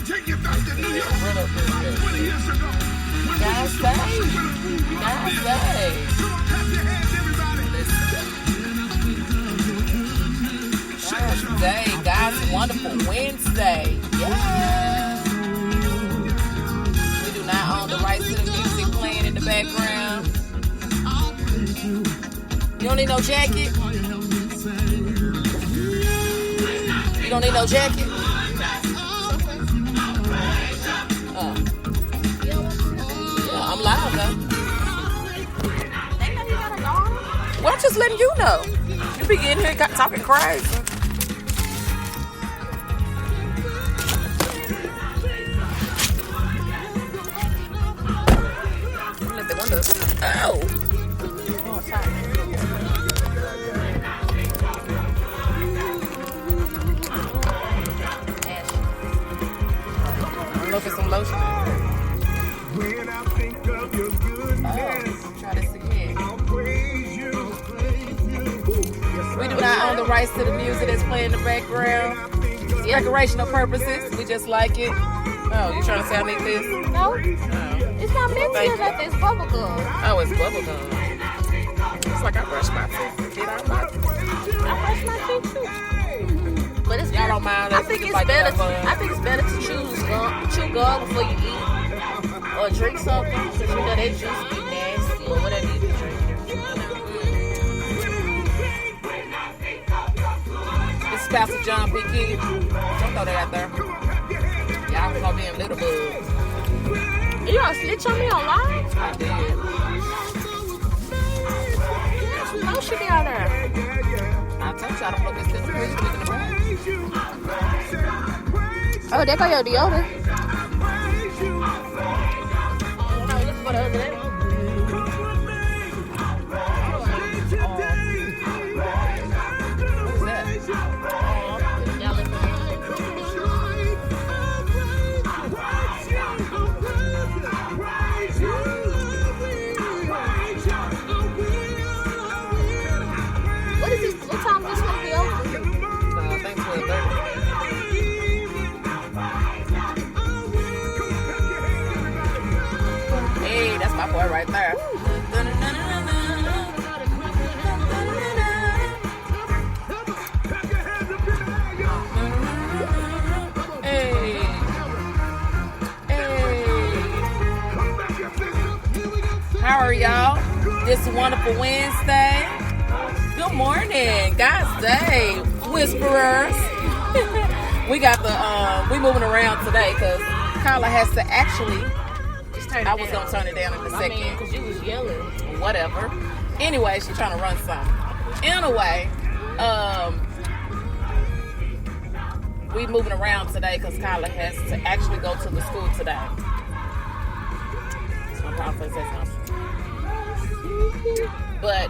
take you back to New York. 20 years ago. God save. God save. Come on, clap your hands, everybody. God's Day. God's Wonderful Wednesday. Yeah. We do not own the rights to the music playing in the background. You don't need no jacket? You don't need no jacket? Yeah, I'm live though. Well, I'm just letting you know. You be getting here talking crazy. Let the windows. Oh! Oh, sorry. I don't know if it's some lotion in here. When I think of your goodness, Try this again. I'll praise you. We do not own the rights to the music that's playing in the background. It's decorational purposes. We just like it. Oh, you trying to say I need this? No, it's not meant to look like this bubble gum. Oh, it's bubble gum. It's like I brushed my teeth. Did I not? I brush my teeth too. But it's Y'all don't mind I us think just it's like better. that, but- I think it's better to chew gum before you eat or drink something, because you know they juice be nasty or whatever you be drinking. This is Pastor John P. Kidd. Don't throw that out there. Y'all was gonna be in Little Bug. You gonna snitch on me online? I did. There's some lotion down there. I told y'all to focus this bridge in the back. Oh, there go your deodorant. No, look for the other day. Who's that? Y'all look for What is this? What time is this going to be over? I think 12:30. Hey, that's my boy right there. Hey. Hey. How are y'all? This wonderful Wednesday. Good morning. God's Day. Whisperers. We got the, we moving around today because Kyla has to actually, Just turn it I was down. going to turn it down in a I mean, second. because you was yelling. Whatever. Anyway, she's trying to run something. Anyway, we moving around today because Kyla has to actually go to the school today. So I'm probably say something. But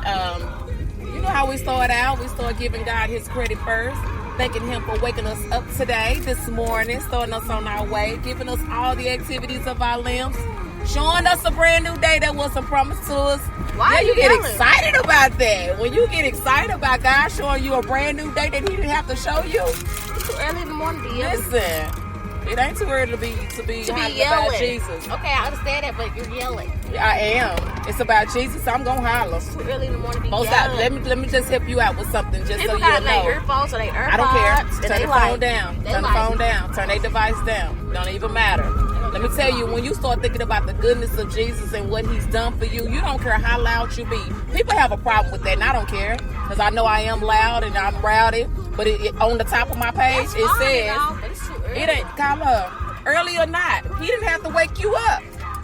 you know how we start out? We start giving God his credit first. Thanking him for waking us up today, this morning, starting us on our way, giving us all the activities of our limbs, showing us a brand new day that wasn't promised to us. Why are you you get yelling? excited about that? When you get excited about God showing you a brand new day that he didn't have to show you, It's too early in the morning to yell. listen, it ain't too early to be hyped yelling. about Jesus. Okay, I understand that, but you're yelling. I am. It's about Jesus, so I'm gonna holler. It's too early in the morning to be Most out, yelling. let me just help you out with something, just People so got you their know. earphones or their AirPods. I don't care. and Turn they the like- phone down. they Turn the like- phone down. Turn their device down. Don't even matter. Let me tell you, when you start thinking about the goodness of Jesus and what he's done for you, you don't care how loud you be. People have a problem with that, and I don't care. Because I know I am loud and I'm rowdy. But on the top of my page, That's it fine, says, y'all, but it's too early. it ain't, Kyla, early or not, he didn't have to wake you up.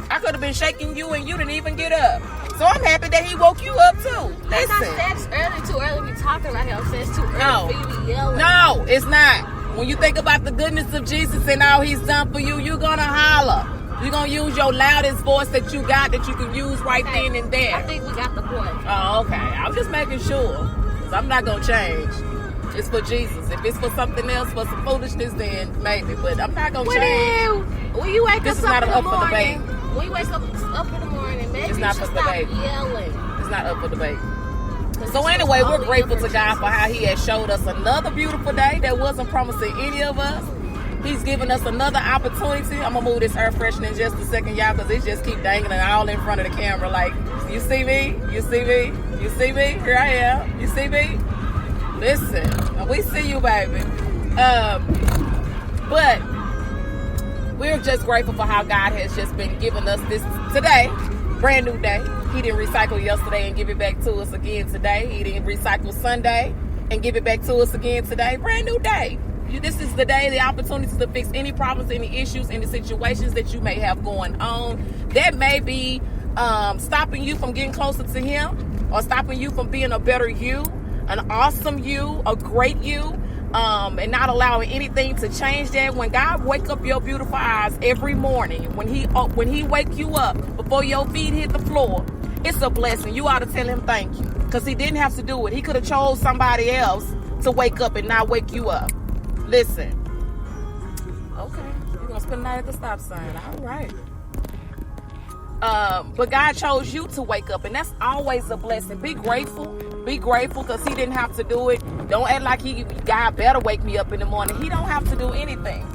I could have been shaking you and you didn't even get up. So I'm happy that he woke you up too. It's not Listen. that it's early, too early to be talking right here. I'm saying it's too early No. for you to be yelling. No, it's not. When you think about the goodness of Jesus and all he's done for you, you're gonna holler. You're gonna use your loudest voice that you got that you can use right then and I there. think we got the point. Oh, okay. I'm just making sure. 'Cause I'm not gonna change. It's for Jesus. If it's for something else, for some foolishness, then maybe. But I'm not gonna change. When you wake This us is not up in the up for debate. morning, when you wake up in the morning, maybe It's you not should for stop debate. yelling. It's not up for debate. 'Cause So it's anyway, we're only grateful for to God Jesus. for how he has showed us another beautiful day that wasn't promised to any of us. He's given us another opportunity. I'm going to move this air freshener in just a second, y'all, because it just keep dangling all in front of the camera. Like, you see me? You see me? You see me? Here I am. You see me? Listen, we see you, baby. But we're just grateful for how God has just been giving us this today, brand new day. He didn't recycle yesterday and give it back to us again today. He didn't recycle Sunday and give it back to us again today. Brand new day. This is the day, the opportunity to fix any problems, any issues, any situations that you may have going on that may be stopping you from getting closer to Him, or stopping you from being a better you, an awesome you, a great you. And not allowing anything to change that. When God wake up your beautiful eyes every morning, when he wake you up before your feet hit the floor, it's a blessing. You ought to tell Him thank you, because He didn't have to do it. He could have chose somebody else to wake up and not wake you up. Listen. Okay, you're gonna spend the night at the stop sign. All right. But God chose you to wake up, and that's always a blessing. Be grateful. Be grateful, because He didn't have to do it. Don't act like God better wake me up in the morning. He don't have to do anything.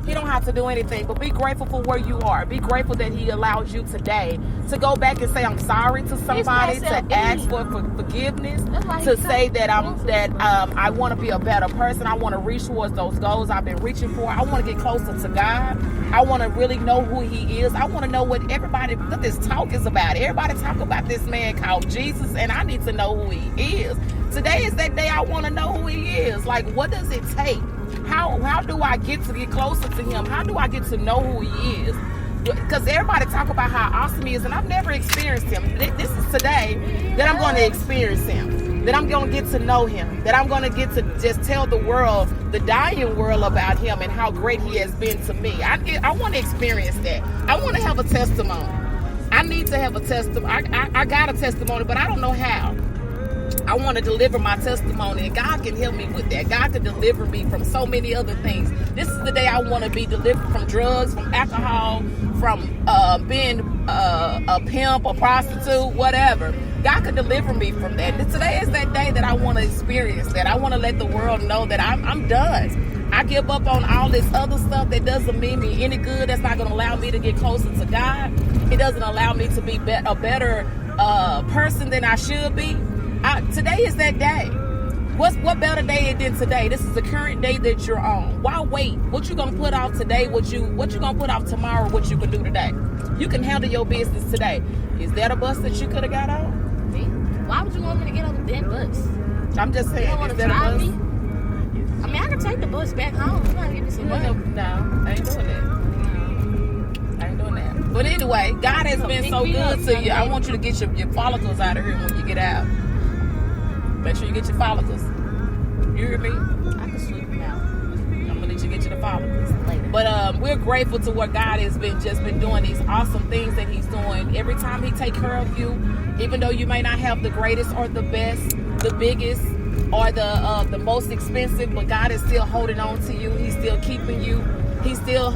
He don't have to do anything. But be grateful for where you are. Be grateful that He allowed you today to go back and say I'm sorry to somebody, to ask for forgiveness, to say that I want to be a better person. I want to reach towards those goals I've been reaching for. I want to get closer to God. I want to really know who He is. I want to know what this talk is about. Everybody talk about this man called Jesus, and I need to know who He is. Today is that day I want to know who He is. Like, what does it take? How do I get closer to Him? How do I get to know who He is? Because everybody talk about how awesome He is, and I've never experienced Him. This is today that I'm going to experience Him, that I'm going to get to know Him, that I'm going to get to just tell the world, the dying world, about Him and how great He has been to me. I want to experience that. I want to have a testimony. I need to have a testimony. I got a testimony, but I don't know how. I want to deliver my testimony, and God can help me with that. God can deliver me from so many other things. This is the day I want to be delivered from drugs, from alcohol, from being a pimp, a prostitute, whatever. God can deliver me from that. And today is that day that I want to experience that. I want to let the world know that I'm done. I give up on all this other stuff that doesn't mean me any good. That's not going to allow me to get closer to God. It doesn't allow me to be a better person than I should be. Today is that day. What better day than today? This is the current day that you're on. Why wait? What you gonna put off today? What you gonna put off tomorrow? What you can do today? You can handle your business today. Is that a bus that you could have got on? Me? Why would you want me to get on that bus? I'm just saying. You don't want to drive me? I mean, I can take the bus back home. You gotta give me some money. No, I ain't doing that. I ain't doing that. But anyway, God has been so good to you. I want you to get your follicles out of here when you get out. Make sure you get your follicles. You hear me? I can sleep now. I'm gonna let you get your follicles later. But we're grateful to what God has been doing, these awesome things that He's doing. Every time He take care of you, even though you may not have the greatest or the best, the biggest, or the most expensive, but God is still holding on to you. He's still keeping you. He's still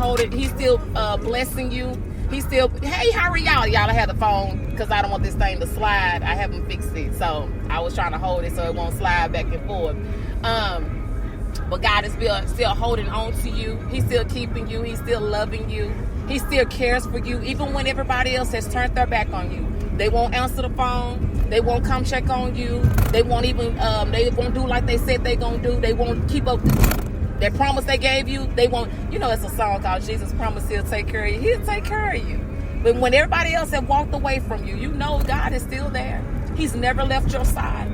blessing you. He's still, hey, hurry y'all. Y'all have the phone, because I don't want this thing to slide. I haven't fixed it, so I was trying to hold it so it won't slide back and forth. But God is still holding on to you. He's still keeping you. He's still loving you. He still cares for you, even when everybody else has turned their back on you. They won't answer the phone. They won't come check on you. They won't even, they won't do like they said they gonna do. They won't keep up that promise they gave you. They won't, it's a song called Jesus Promised He'll take care of you. He'll take care of you. But when everybody else have walked away from you, God is still there. He's never left your side.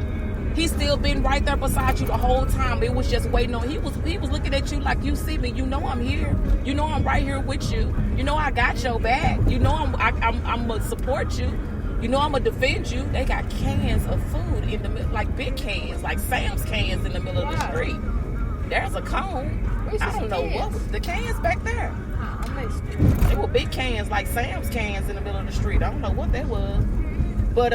He's still been right there beside you the whole time. It was just waiting on. He was looking at you like, you see me. I'm here. I'm right here with you. I got your back. I'm gonna support you. I'm gonna defend you. They got cans of food in the middle, like big cans, like Sam's cans in the middle of the street. There's a cone. I don't know what was the cans back there. They were big cans, like Sam's cans in the middle of the street. I don't know what that was. But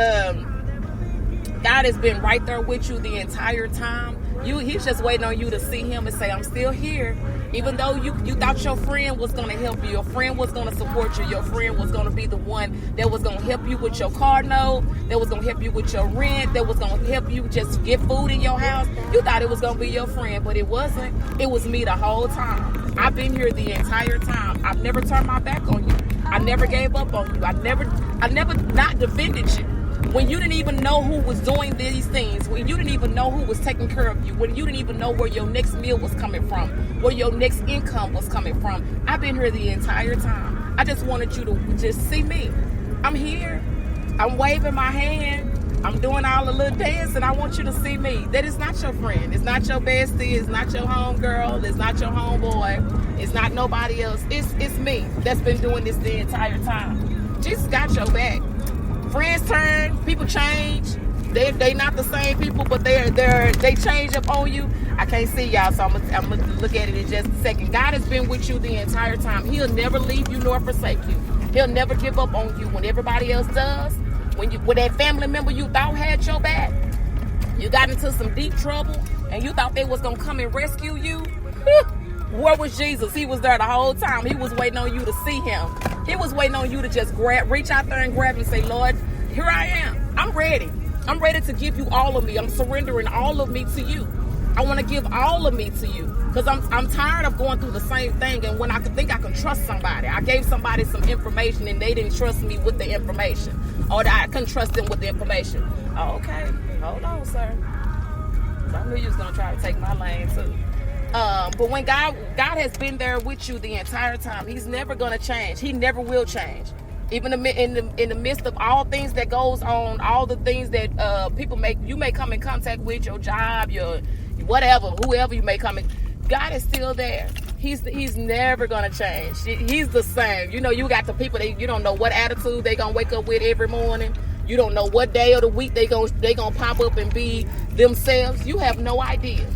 God has been right there with you the entire time. He's just waiting on you to see Him and say, I'm still here. Even though you thought your friend was going to help you, your friend was going to support you, your friend was going to be the one that was going to help you with your car note, that was going to help you with your rent, that was going to help you just get food in your house. You thought it was going to be your friend, but it wasn't. It was me the whole time. I've been here the entire time. I've never turned my back on you. I never gave up on you. I never not defended you. When you didn't even know who was doing these things, when you didn't even know who was taking care of you, when you didn't even know where your next meal was coming from, where your next income was coming from, I've been here the entire time. I just wanted you to just see me. I'm here. I'm waving my hand. I'm doing all the little dance, and I want you to see me. That is not your friend. It's not your bestie. It's not your homegirl. It's not your homeboy. It's not nobody else. It's me that's been doing this the entire time. Jesus got your back. Friends turn. People change. They not the same people, but they change up on you. I can't see y'all, so I'm gonna look at it in just a second. God has been with you the entire time. He'll never leave you nor forsake you. He'll never give up on you when everybody else does. When that family member you thought had your back, you got into some deep trouble, and you thought they was gonna come and rescue you. Where was Jesus? He was there the whole time. He was waiting on you to see him. He was waiting on you to just reach out there and grab him and say, Lord, here I am. I'm ready. I'm ready to give you all of me. I'm surrendering all of me to you. I want to give all of me to you because I'm tired of going through the same thing. And when I could think I can trust somebody, I gave somebody some information and they didn't trust me with the information, or that I couldn't trust them with the information. Oh, okay. Hold on, sir. I knew you was going to try to take my lane too. But when God has been there with you the entire time, he's never going to change. He never will change. Even in the midst of all things that goes on, all the things that people may come in contact with, your job, your whatever, whoever you may come in, God is still there. He's never gonna change. He's the same. You know, you got the people that you don't know what attitude they gonna wake up with every morning. You don't know what day of the week they gonna pop up and be themselves. You have no idea.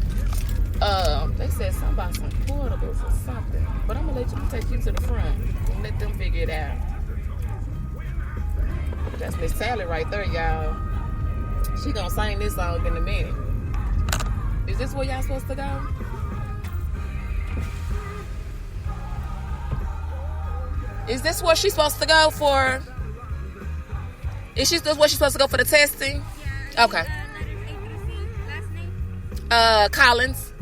They said something about some portables or something, but I'm gonna take you to the front and let them figure it out. That's Miss Sally right there, y'all. She gonna sing this song in a minute. Is this where y'all supposed to go? Is this where she's supposed to go for? Is she where she's supposed to go for the testing? Okay. Collins.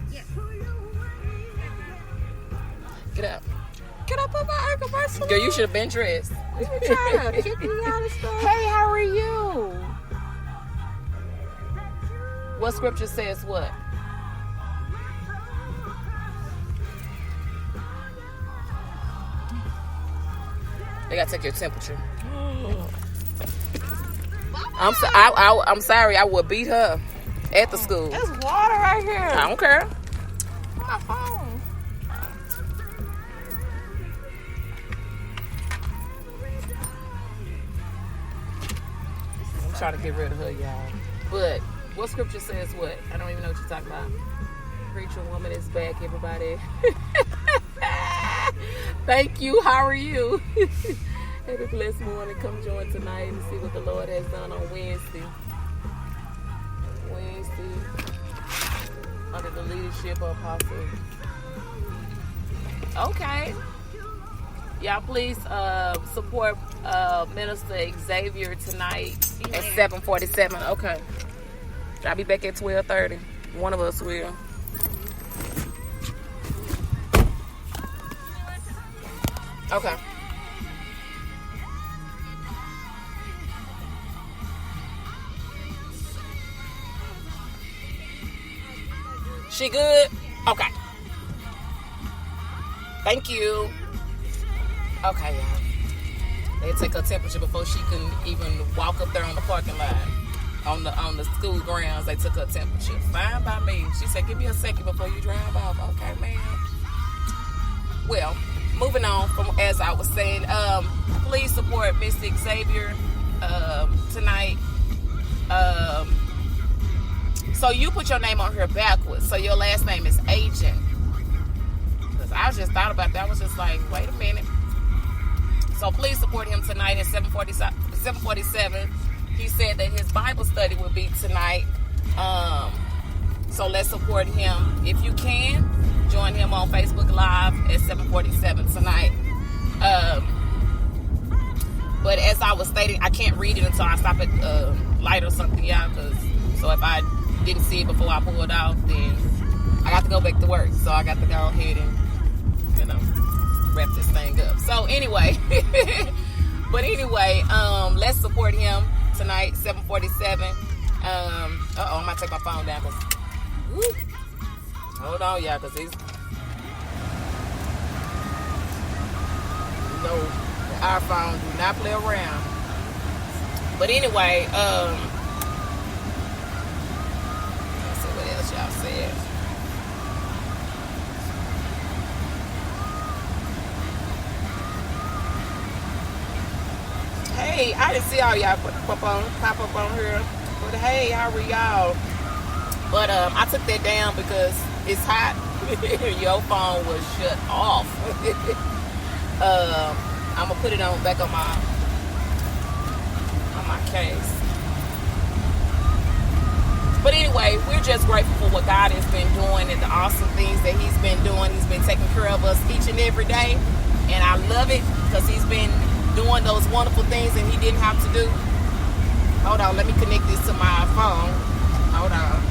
Get up. Get up on my ankle, Marcelo. Girl, you should have been dressed. Hey, how are you? What scripture says what? They gotta take your temperature. I'm sorry. I would beat her at the school. There's water right here. I don't care. My phone. I'm trying to get rid of her, y'all. But what scripture says what? I don't even know what you're talking about. Preacher woman is back, everybody. Thank you. How are you? Have a blessed morning. Come join tonight and see what the Lord has done on Wednesday. Under the leadership of Apostle. Okay. Y'all please support Minister Xavier tonight at 7:47. Okay. I'll be back at 12:30. One of us will. Okay. She good? Okay. Thank you. Okay, y'all. They take her temperature before she can even walk up there on the parking lot. On the school grounds, they took her temperature. Fine by me. She said, give me a second before you drive off. Okay, ma'am. Well, moving on from, as I was saying, please support Mr. Xavier tonight. So you put your name on here backwards. So your last name is Agent. Because I just thought about that. I was just like, wait a minute. So please support him tonight at 7:47. He said that his Bible study will be tonight. So let's support him. If you can, join him on Facebook Live at 7:47 tonight. But as I was stating, I can't read it until I stop at light or something, y'all. So if I didn't see it before I pulled off, then I got to go back to work. So I got to go ahead and wrap this thing up. So anyway, let's support him tonight, 7:47. I'm gonna take my phone down because, hold on, y'all, because he's, our phone do not play around. But anyway, let's see what else y'all said. Hey, I didn't see all y'all pop up on here. But hey, how are y'all? But I took that down because it's hot. Your phone was shut off. I'm gonna put it back on my case. But anyway, we're just grateful for what God has been doing and the awesome things that He's been doing. He's been taking care of us each and every day, and I love it because He's been doing those wonderful things and He didn't have to do. Hold on, let me connect this to my phone. Hold on.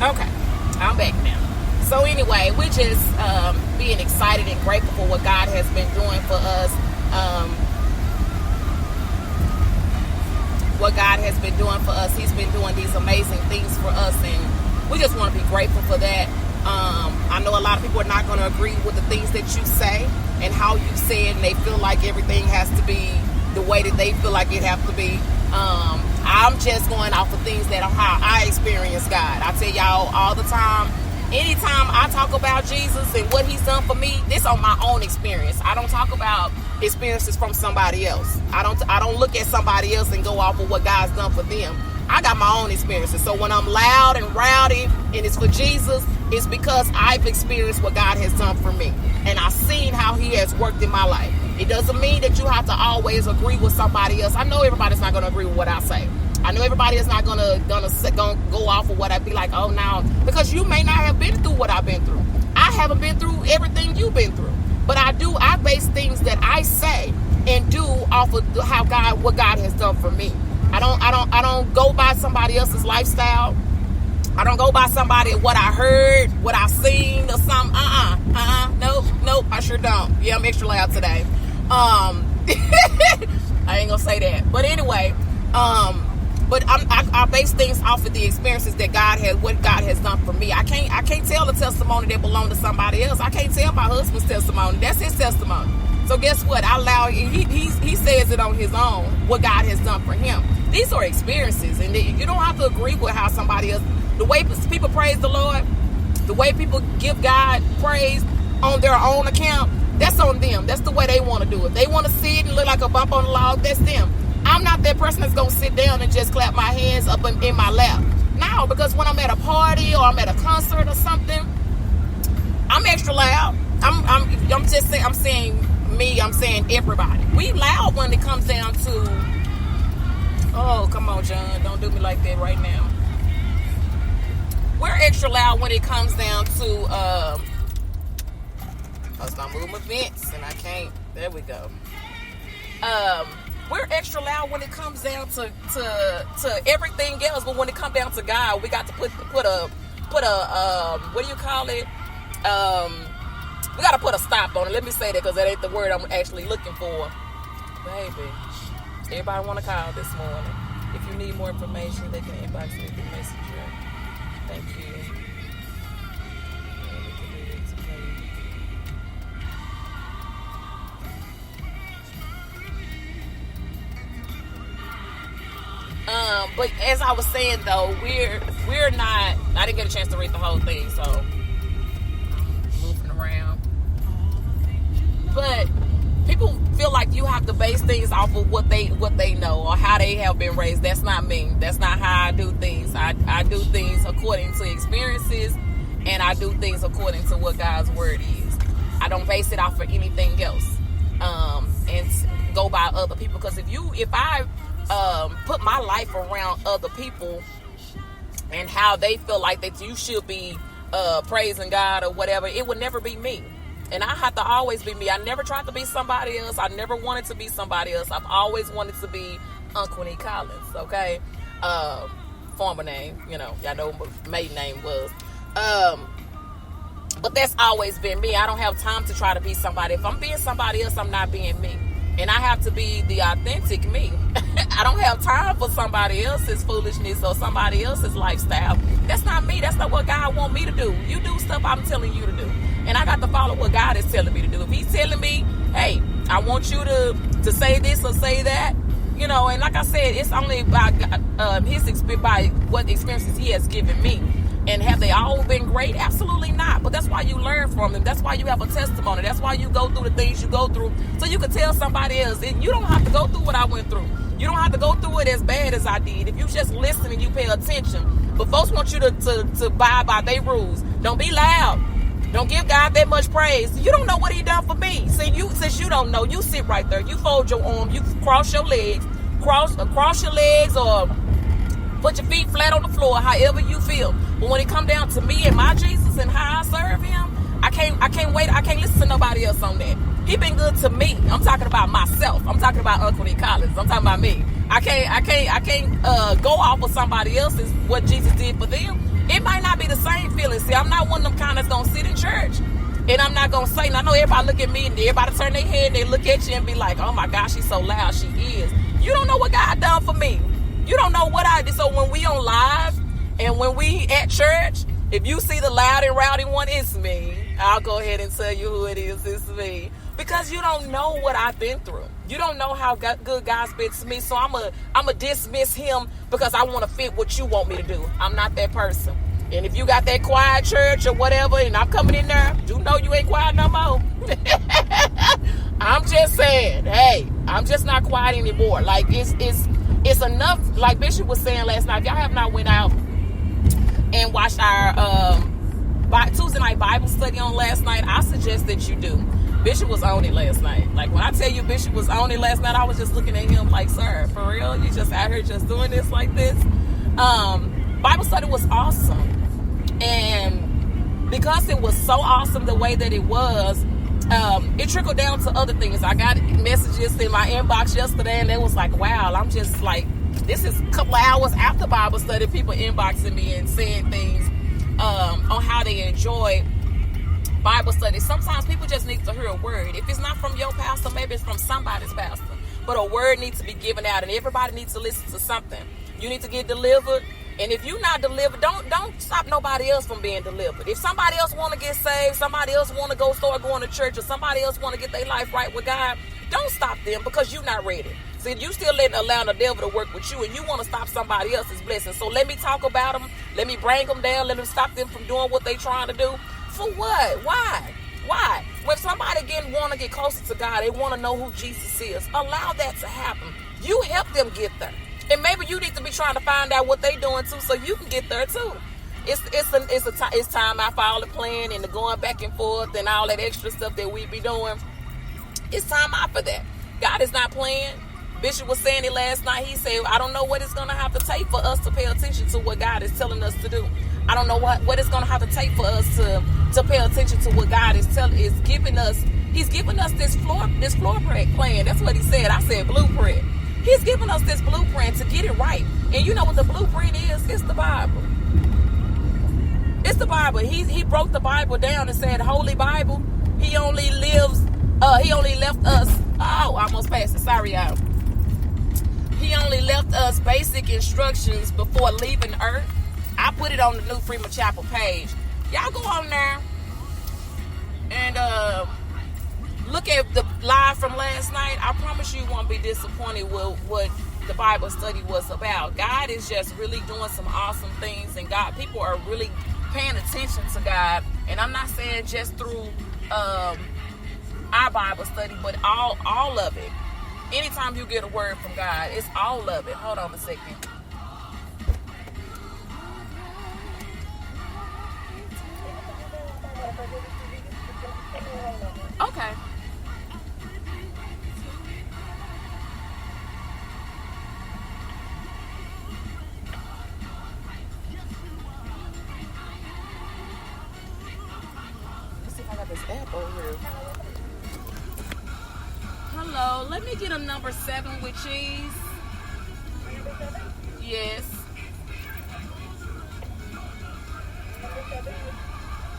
Okay, I'm back now. So anyway, we're just being excited and grateful for what God has been doing for us. What God has been doing for us. He's been doing these amazing things for us, and we just want to be grateful for that. I know a lot of people are not going to agree with the things that you say and how you say it, and they feel like everything has to be the way that they feel like it has to be. I'm just going off of things that are how I experience God. I tell y'all all the time, anytime I talk about Jesus and what He's done for me, this on my own experience. I don't talk about experiences from somebody else. I don't look at somebody else and go off of what God's done for them. I got my own experiences. So when I'm loud and rowdy and it's for Jesus, it's because I've experienced what God has done for me. And I've seen how He has worked in my life. It doesn't mean that you have to always agree with somebody else. I know everybody's not going to agree with what I say. I know everybody is not gonna go off of what I be like, oh, now, because you may not have been through what I've been through. I haven't been through everything you've been through. But I base things that I say and do off of what God has done for me. I don't go by somebody else's lifestyle. I don't go by what I heard, what I seen or something. Nope, I sure don't. Yeah, I'm extra loud today. I ain't gonna say that. But anyway, but I base things off of the experiences that what God has done for me. I can't tell a testimony that belonged to somebody else. I can't tell my husband's testimony. That's his testimony. So guess what? He says it on his own, what God has done for him. These are experiences, and you don't have to agree with how somebody else, the way people praise the Lord, the way people give God praise on their own account, that's on them. That's the way they want to do it. They want to see it and look like a bump on the log, that's them. I'm not that person that's going to sit down and just clap my hands up in my lap. No, because when I'm at a party or I'm at a concert or something, I'm extra loud. I'm saying me, I'm saying everybody. We loud when it comes down to, oh, come on, John, don't do me like that right now. We're extra loud when it comes down to, because I'm moving events and I can't, there we go. We're extra loud when it comes down to everything else, but when it comes down to God, we got to put a what do you call it? We got to put a stop on it. Let me say that because that ain't the word I'm actually looking for. Baby, everybody want to call this morning. If you need more information, they can inbox me through Messenger. Thank you. But as I was saying though, we're not. I didn't get a chance to read the whole thing, so moving base things off of what they know or how they have been raised. That's not me. That's not how I do things. I do things according to experiences, and I do things according to what God's word is. I don't base it off of anything else, and go by other people. Because if I put my life around other people and how they feel like that you should be praising God or whatever, it would never be me. And I have to always be me. I never tried to be somebody else. I never wanted to be somebody else. I've always wanted to be Uncle Collins, okay? Former name, y'all know what maiden name was. But that's always been me. I don't have time to try to be somebody. If I'm being somebody else, I'm not being me. And I have to be the authentic me. I don't have time for somebody else's foolishness or somebody else's lifestyle. That's not me. That's not what God wants me to do. You do stuff I'm telling you to do. And I got to follow what God is telling me to do. If he's telling me, hey, I want you to say this or say that, and like I said, it's only by by what experiences he has given me. And have they all been great? Absolutely not. But that's why you learn from them. That's why you have a testimony. That's why you go through the things you go through, so you can tell somebody else. And you don't have to go through what I went through. You don't have to go through it as bad as I did. If you just listen and you pay attention. But folks want you to abide by their rules. Don't be loud. Don't give God that much praise. You don't know what he done for me. Since you don't know, you sit right there. You fold your arms. You cross your legs. Cross your legs, or put your feet flat on the floor, however you feel. But when it come down to me and my Jesus and how I serve him, I can't wait. I can't listen to nobody else on that. He been good to me. I'm talking about myself. I'm talking about Uncle Collins. I'm talking about me. I can't go off of somebody else's what Jesus did for them. It might not be the same feeling. See, I'm not one of them kind that's gonna sit in church and I'm not gonna say. And I know everybody look at me and everybody turn their head and they look at you and be like, "Oh my gosh, she's so loud." She is. You don't know what God done for me. You don't know what I did. So when we on live and when we at church, if you see the loud and rowdy one, it's me. I'll go ahead and tell you who it is. It's me. Because you don't know what I've been through. You don't know how good God's been to me. So I'm a dismiss him because I want to fit what you want me to do. I'm not that person. And if you got that quiet church or whatever, and I'm coming in there, do know you ain't quiet no more. I'm just saying, hey, I'm just not quiet anymore. Like it's enough. Like Bishop was saying last night, if y'all have not went out and watched our Tuesday night Bible study on last night, I suggest that you do. Bishop was on it last night. Like when I tell you Bishop was on it last night, I was just looking at him like, sir, for real? You just out here just doing this like this? Bible study was awesome. And because it was so awesome the way that it was, it trickled down to other things. I got messages in my inbox yesterday and it was like, wow, I'm just like, this is a couple of hours after Bible study, people inboxing me and saying things on how they enjoy Bible study. Sometimes people just need to hear a word. If it's not from your pastor, maybe it's from somebody's pastor. But a word needs to be given out, and everybody needs to listen to something. You need to get delivered, and if you're not delivered, don't stop nobody else from being delivered. If somebody else want to get saved, somebody else want to start going to church, or somebody else want to get their life right with God, don't stop them because you're not ready. See, you still allowing the devil to work with you, and you want to stop somebody else's blessing. So let me talk about them. Let me bring them down. Let me stop them from doing what they trying to do. For what? Why? When somebody want to get closer to God, they want to know who Jesus is. Allow that to happen. You help them get there. And maybe you need to be trying to find out what they doing too, so you can get there too. It's time out for all the playing and the going back and forth and all that extra stuff that we be doing. It's time out for that. God is not playing. Bishop was saying it last night. He said, I don't know what it's going to have to take for us to pay attention to what God is telling us to do. I don't know what it's going to have to take for us to pay attention to what God is giving us. He's giving us this floor plan. That's what he said. I said blueprint. He's giving us this blueprint to get it right. And you know what the blueprint is? It's the Bible. It's the Bible. He broke the Bible down and said, Holy Bible. He only left us. Oh, I almost passed it. Sorry, y'all. He only left us basic instructions before leaving Earth. I put it on the New Freeman Chapel page. Y'all go on there and look at the live from last night. I promise you won't be disappointed with what the Bible study was about. God is just really doing some awesome things, and people are really paying attention to God. And I'm not saying just through our Bible study, but all of it. anytime you get a word from God, it's all of it. Hold on a second. Okay. Let's see if I got this app over here. Hello, let me get a number 7 with cheese. Yes.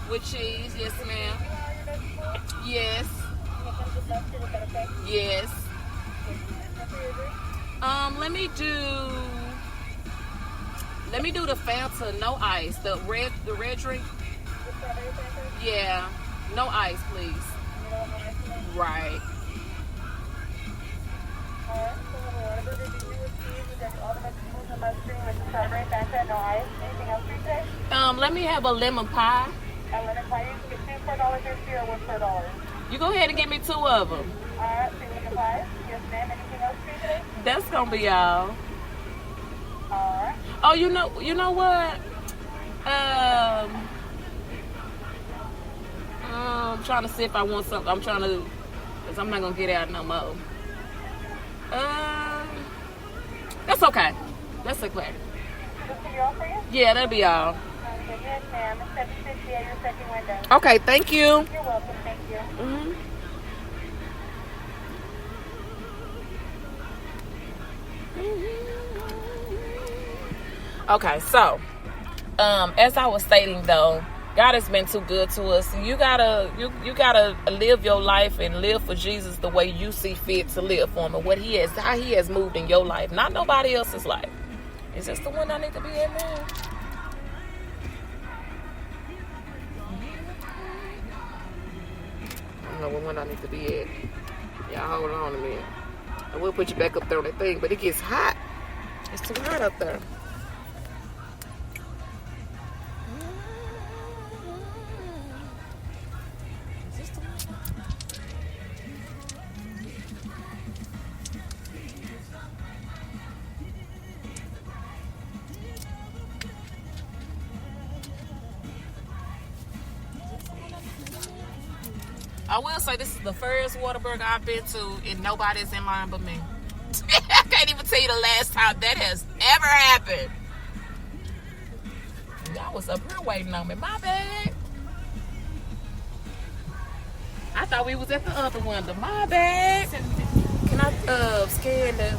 With cheese, yes, ma'am. Yes. Yes. Let me do the Fanta, no ice. The red drink. Yeah. No ice, please. Right. Let me have a lemon pie. Lemon pie, you can get 2 for $1.50 or 1 for $1. You go ahead and give me 2 of them. Alright, 2 lemon pies. Yes, ma'am. Anything else for you today? That's gonna be all. Alright. Oh, you know what? I'm trying to see if I want something. Cause I'm not gonna get out no more. That's okay. That's okay. Just be all for you? Yeah, that'll be all. Yes, ma'am. It's 760 at your second window. Okay, thank you. You're welcome. Thank you. Mm-hmm. Okay, so as I was stating though, God has been too good to us. You gotta live your life and live for Jesus the way you see fit to live for him and how he has moved in your life, not nobody else's life. Is this the one I need to be in now? I don't know what one I need to be at. Y'all hold on a minute. I will put you back up there on that thing, but it gets hot. It's too hot up there. I will say this is the first Whataburger I've been to and nobody's in line but me. I can't even tell you the last time that has ever happened. Y'all was up here waiting on me. My bad. I thought we was at the other window. My bad. Can I scan the...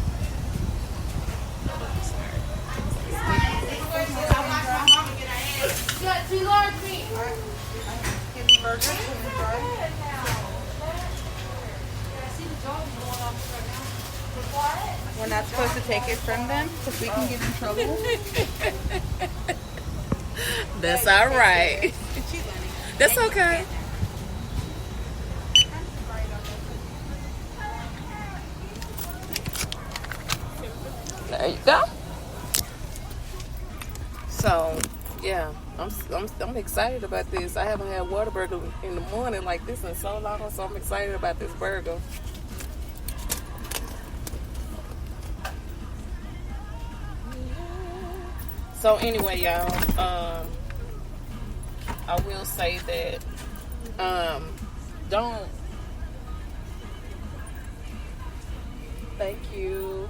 We're not supposed to take it from them because we can get in trouble. That's all right. That's okay. There you go. So, yeah, I'm excited about this. I haven't had Whataburger in the morning like this in so long, so I'm excited about this burger. So anyway, y'all, I will say that don't. Thank you.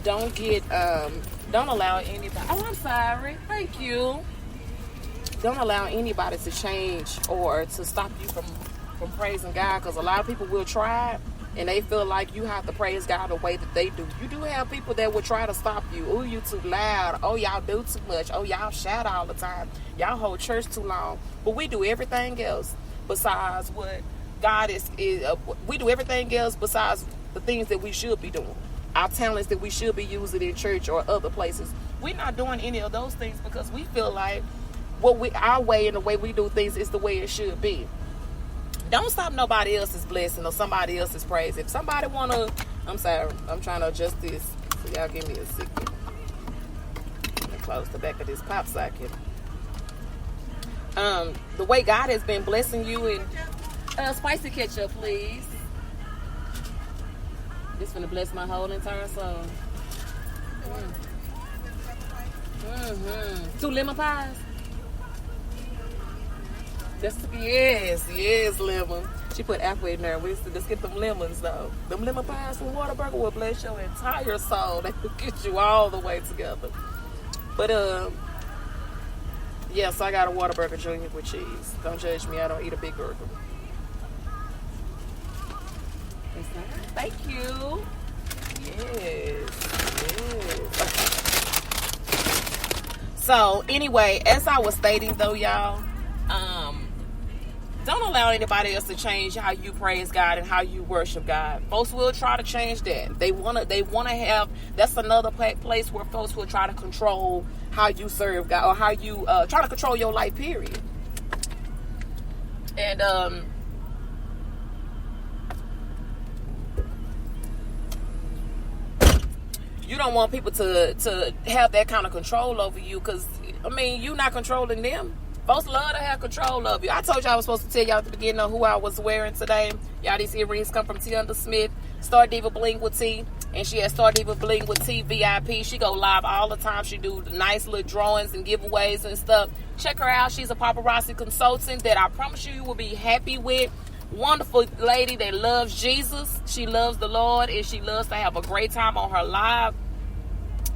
Don't get don't allow anybody. Oh, I'm sorry. Thank you. Don't allow anybody to change or to stop you from praising God, because a lot of people will try it and they feel like you have to praise God the way that they do. You do have people that will try to stop you. Oh, you too loud. Oh, y'all do too much. Oh, y'all shout all the time. Y'all hold church too long. But we do everything else besides what God is we do everything else besides the things that we should be doing. Our talents that we should be using in church or other places. We're not doing any of those things because we feel like our way and the way we do things is the way it should be. Don't stop nobody else's blessing or somebody else's praise. If somebody I'm sorry, I'm trying to adjust this. So y'all give me a second. I'm gonna close the back of this pop socket. The way God has been blessing you in spicy ketchup, please. This finna bless my whole entire soul. Mm-hmm. 2 lemon pies. Yes, lemon. She put apple in there. Let's get them lemons though. Them lemon pies from Whataburger will bless your entire soul. They will get you all the way together. But yes, I got a Whataburger Junior with cheese. Don't judge me. I don't eat a big burger. Thank you. Yes. So anyway, as I was stating though, y'all, don't allow anybody else to change how you praise God and how you worship God. Folks will try to change that. They wanna have. That's another place where folks will try to control how you serve God or how you try to control your life. Period. And you don't want people to have that kind of control over you, because I mean, you're not controlling them. Folks love to have control of you. I told you I was supposed to tell y'all at the beginning of who I was wearing today. Y'all, these earrings come from Tianda Smith, Star Diva Bling with T, and she has Star Diva Bling with T VIP. She go live all the time. She do nice little drawings and giveaways and stuff. Check her out. She's a paparazzi consultant that I promise you will be happy with. Wonderful lady that loves Jesus. She loves the Lord, and she loves to have a great time on her live.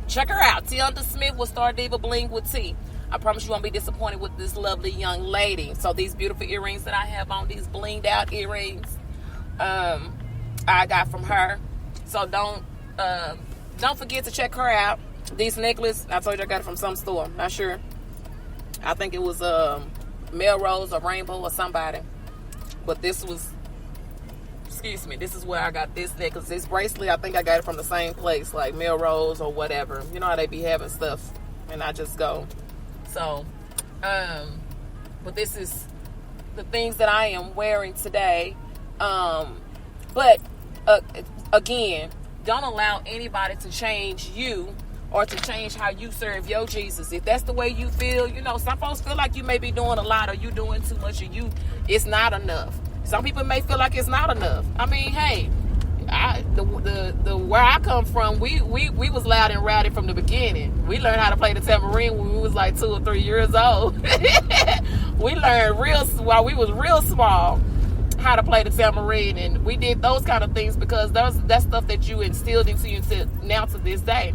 Check her out. Tianda Smith with Star Diva Bling with T. I promise you won't be disappointed with this lovely young lady. So these beautiful earrings that I have on, these blinged out earrings, I got from her. So don't forget to check her out. These necklaces, I told you I got it from some store. Not sure. I think it was Melrose or Rainbow or somebody. But this was, this is where I got this necklace. This bracelet, I think I got it from the same place, like Melrose or whatever. You know how they be having stuff, and I just go. So, but this is the things that I am wearing today. But again, don't allow anybody to change you or to change how you serve your Jesus. If that's the way you feel, you know, some folks feel like you may be doing a lot or you doing too much or it's not enough. Some people may feel like it's not enough. I mean, hey, the where I come from, we was loud and rowdy from the beginning. We learned how to play the tambourine when we was like 2 or 3 years old. We learned while we was real small how to play the tambourine, and we did those kind of things because that's stuff that you instilled into you now to this day.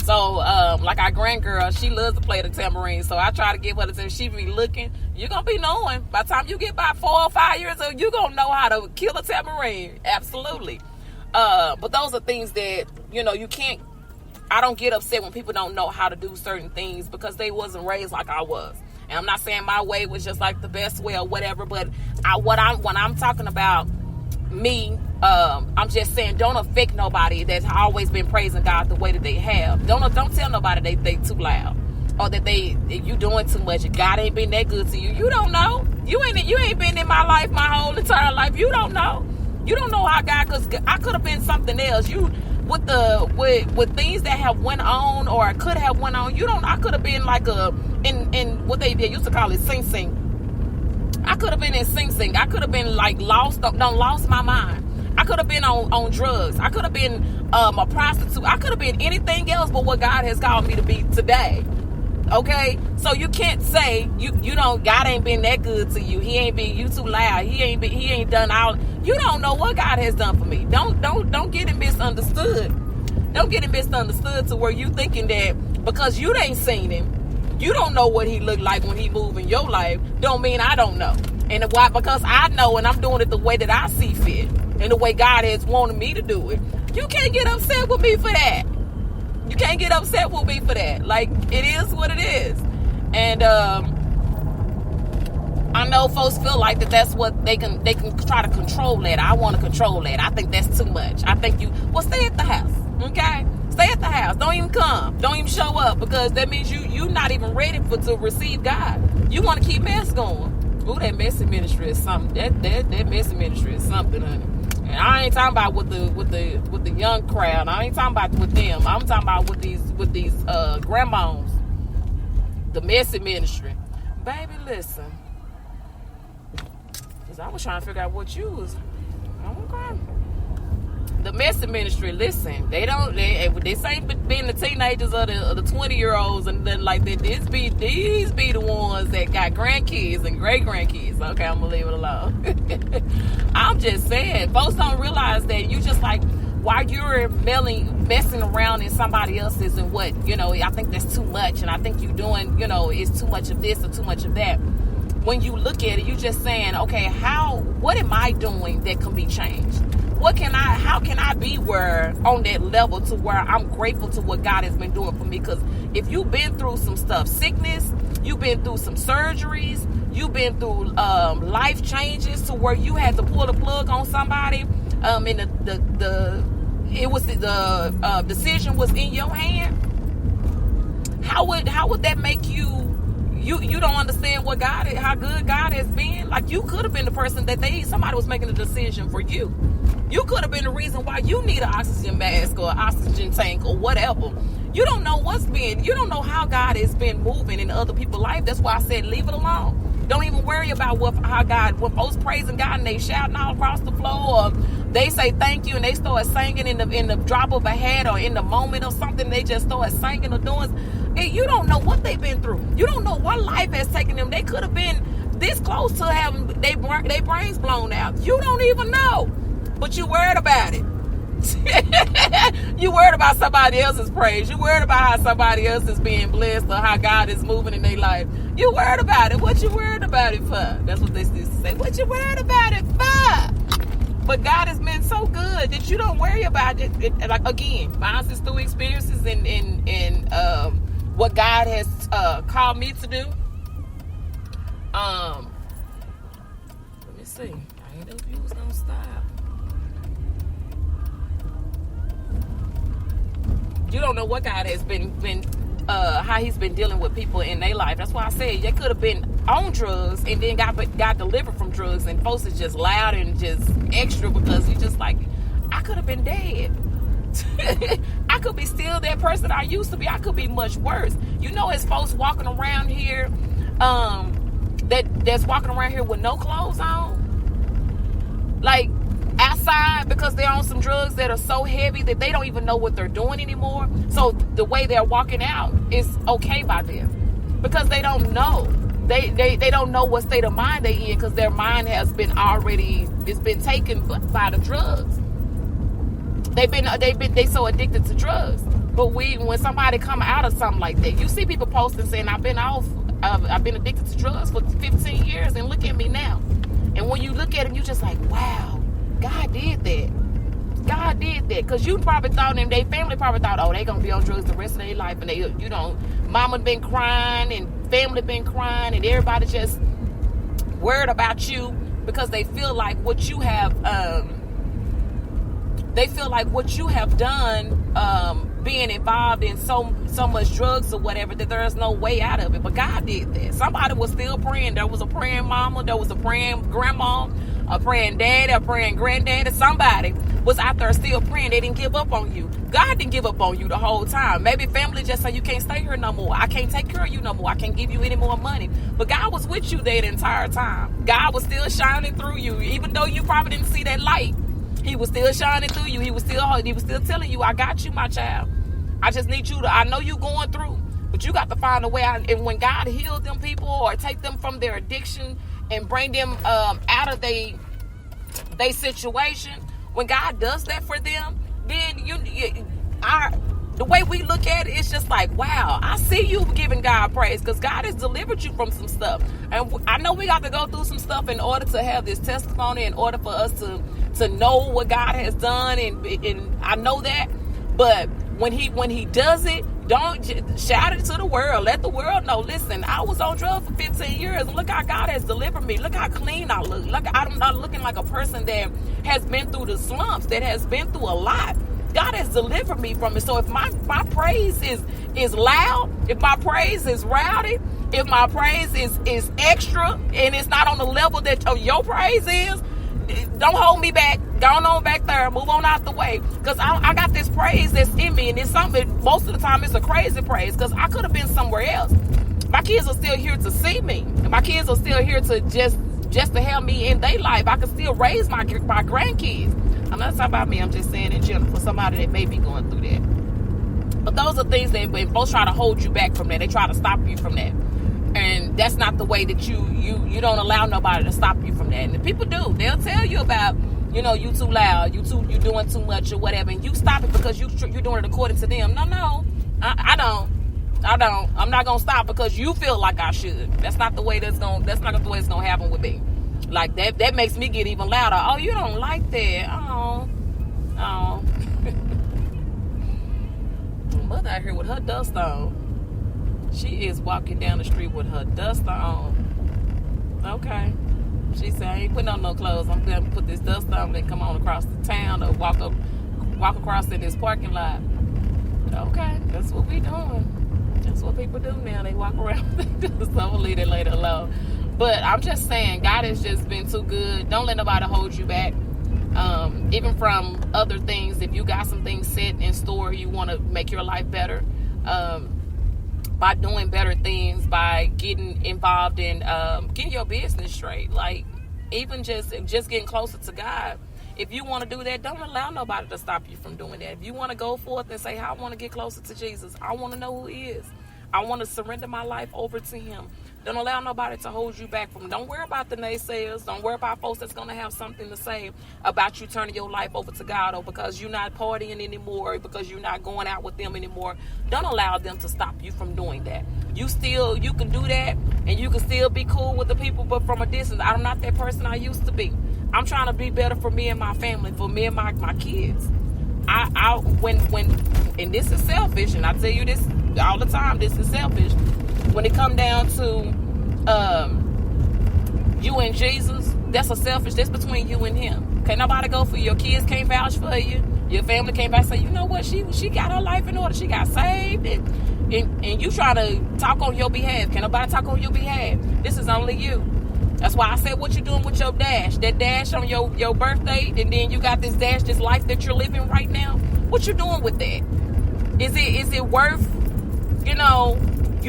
So, like our grandgirl, she loves to play the tambourine. So I try to give her the tambourine. She be looking. You're going to be knowing. By the time you get about 4 or 5 years old, you're going to know how to kill a tambourine. Absolutely. But those are things that, you know, you can't. I don't get upset when people don't know how to do certain things because they wasn't raised like I was. And I'm not saying my way was just like the best way or whatever. But when I'm talking about me, I'm just saying don't affect nobody that's always been praising God the way that they have. Don't tell nobody they too loud or that you doing too much. God ain't been that good to you. You don't know. You ain't been in my life my whole entire life. You don't know. You don't know how God, because I could have been something else. You with things that have went on or could have went on. I could have been like in what they used to call it sing. I could have been in sing. I could have been like lost my mind. I could have been on drugs. I could have been a prostitute. I could have been anything else but what God has called me to be today. Okay? So you can't say God ain't been that good to you. He ain't been, you too loud. He ain't done all. You don't know what God has done for me. Don't get it misunderstood. Don't get it misunderstood to where you thinking that because you ain't seen him, you don't know what he looked like when he moved in your life. Don't mean I don't know. And why? Because I know, and I'm doing it the way that I see fit, and the way God has wanted me to do it. You can't get upset with me for that. You can't get upset with me for that. Like, it is what it is. And I know folks feel like that's what they can try to control that. I want to control that. I think that's too much. I think stay at the house, okay? Stay at the house. Don't even come. Don't even show up, because that means you're not even ready to receive God. You want to keep mess going. Ooh, that messy ministry is something. That messy ministry is something, honey. And I ain't talking about with the young crowd. I ain't talking about with them. I'm talking about with these grandmas. The messy ministry. Baby, listen. Because I was trying to figure out what you was. Okay. the message ministry, listen, this ain't being the teenagers or the 20-year-olds and then like that. These be the ones that got grandkids and great grandkids. Okay, I'm gonna leave it alone. I'm just saying, folks don't realize that you just like while you're messing around in somebody else's and what, I think that's too much, and I think you doing, it's too much of this or too much of that. When you look at it, you're just saying, okay, what am I doing that can be changed? How can I be on that level to where I'm grateful to what God has been doing for me? Because if you've been through some stuff, sickness, you've been through some surgeries, you've been through life changes to where you had to pull the plug on somebody, and the decision was in your hand. How would that make you? You don't understand how good God has been. Like, you could have been the person that somebody was making a decision for you. You could have been the reason why you need an oxygen mask or an oxygen tank or whatever. You don't know you don't know how God has been moving in other people's life. That's why I said leave it alone. Don't even worry about when folks praising God and they shouting all across the floor, or they say thank you and they start singing in the drop of a hat or in the moment of something, they just start singing or doing. You don't know what they've been through. You don't know what life has taken them. They could have been this close to having their brains blown out. You don't even know. But you worried about it. You worried about somebody else's praise. You worried about how somebody else is being blessed or how God is moving in their life. You worried about it. What you worried about it for? That's what they used to say. What you worried about it for? But God has been so good that you don't worry about it. Like, again, mine is through experiences and what God has called me to do. Let me see. I didn't know if you was gonna stop. You don't know what God has been how he's been dealing with people in their life. That's why I said they could have been on drugs and then got delivered from drugs, and folks is just loud and just extra because you just like, I could have been dead. I could be still that person I used to be. I could be much worse. It's folks walking around here that's walking around here with no clothes on, like outside, because they're on some drugs that are so heavy that they don't even know what they're doing anymore. So the way they're walking out is okay by them because they don't know. They don't know what state of mind they in because their mind has been taken by the drugs. They so addicted to drugs. But when somebody come out of something like that, you see people posting saying, I've been addicted to drugs for 15 years and look at me now. And when you look at it, you just like, wow, God did that. God did that. Because you probably thought, and their family probably thought, oh, they going to be on drugs the rest of their life. And mama been crying and family been crying and everybody just worried about you because they feel like what you have done, being involved in so much drugs or whatever, that there is no way out of it. But God did that. Somebody was still praying. There was a praying mama, there was a praying grandma, a praying daddy, a praying granddaddy. Somebody was out there still praying. They didn't give up on you. God didn't give up on you the whole time. Maybe family just said, you can't stay here no more. I can't take care of you no more. I can't give you any more money. But God was with you there the entire time. God was still shining through you, even though you probably didn't see that light. He was still shining through you. He was still telling you, I got you, my child. I just need you I know you're going through, but you got to find a way out. And when God healed them people or take them from their addiction and bring them out of their situation, when God does that for them, then the way we look at it, it's just like, wow, I see you giving God praise because God has delivered you from some stuff. And I know we got to go through some stuff in order to have this testimony, in order for us to know what God has done, and I know that. But when he does it, don't shout it to the world. Let the world know, listen, I was on drugs for 15 years, and look how God has delivered me. Look how clean I look. Look, I'm not looking like a person that has been through the slumps, that has been through a lot. God has delivered me from it. So if my praise is loud, if my praise is rowdy, if my praise is extra, and it's not on the level that your praise is, don't hold me back. Go on back there. Move on out the way. Because I got this praise that's in me, and it's something, most of the time it's a crazy praise, because I could have been somewhere else. My kids are still here to see me. And my kids are still here to just to help me in their life. I can still raise my grandkids. I'm not talking about me. I'm just saying in general for somebody that may be going through that. But those are things that when folks try to hold you back from that, they try to stop you from that. And that's not the way that you don't allow nobody to stop you from that. And the people do. They'll tell you about, you too loud, you doing too much or whatever, and you stop it because you're doing it according to them. No, I don't. I'm not gonna stop because you feel like I should. That's not the way that's not the way it's gonna happen with me. Like that makes me get even louder. Oh, you don't like that? Oh. Mother out here with her dust on. She is walking down the street with her dust on. Okay. She said, I ain't putting on no clothes. I'm gonna put this dust on and come on across the town or walk across in this parking lot. Okay, that's what we doing. That's what people do now. They walk around. They do something, leave it later alone. But I'm just saying, God has just been too good. Don't let nobody hold you back. Even from other things, if you got some things set in store, you want to make your life better, by doing better things, by getting involved in getting your business straight, like even just getting closer to God. If you want to do that, don't allow nobody to stop you from doing that. If you want to go forth and say, I want to get closer to Jesus, I want to know who he is, I want to surrender my life over to him, don't allow nobody to hold you back from it. Don't worry about the naysayers. Don't worry about folks that's going to have something to say about you turning your life over to God, or because you're not partying anymore, or because you're not going out with them anymore. Don't allow them to stop you from doing that. You can do that, and you can still be cool with the people, but from a distance. I'm not that person I used to be. I'm trying to be better for me and my family, for me and my kids. And this is selfish, and I tell you this all the time, this is selfish. When it come down to you and Jesus, that's between you and him. Can't nobody go for you. Your kids can't vouch for you. Your family can't vouch. Say, you know what, she got her life in order. She got saved, and you try to talk on your behalf. Can't nobody talk on your behalf. This is only you. That's why I said, what you doing with your dash? That dash on your birthday, and then you got this dash, this life that you're living right now. What you doing with that? Is it worth, you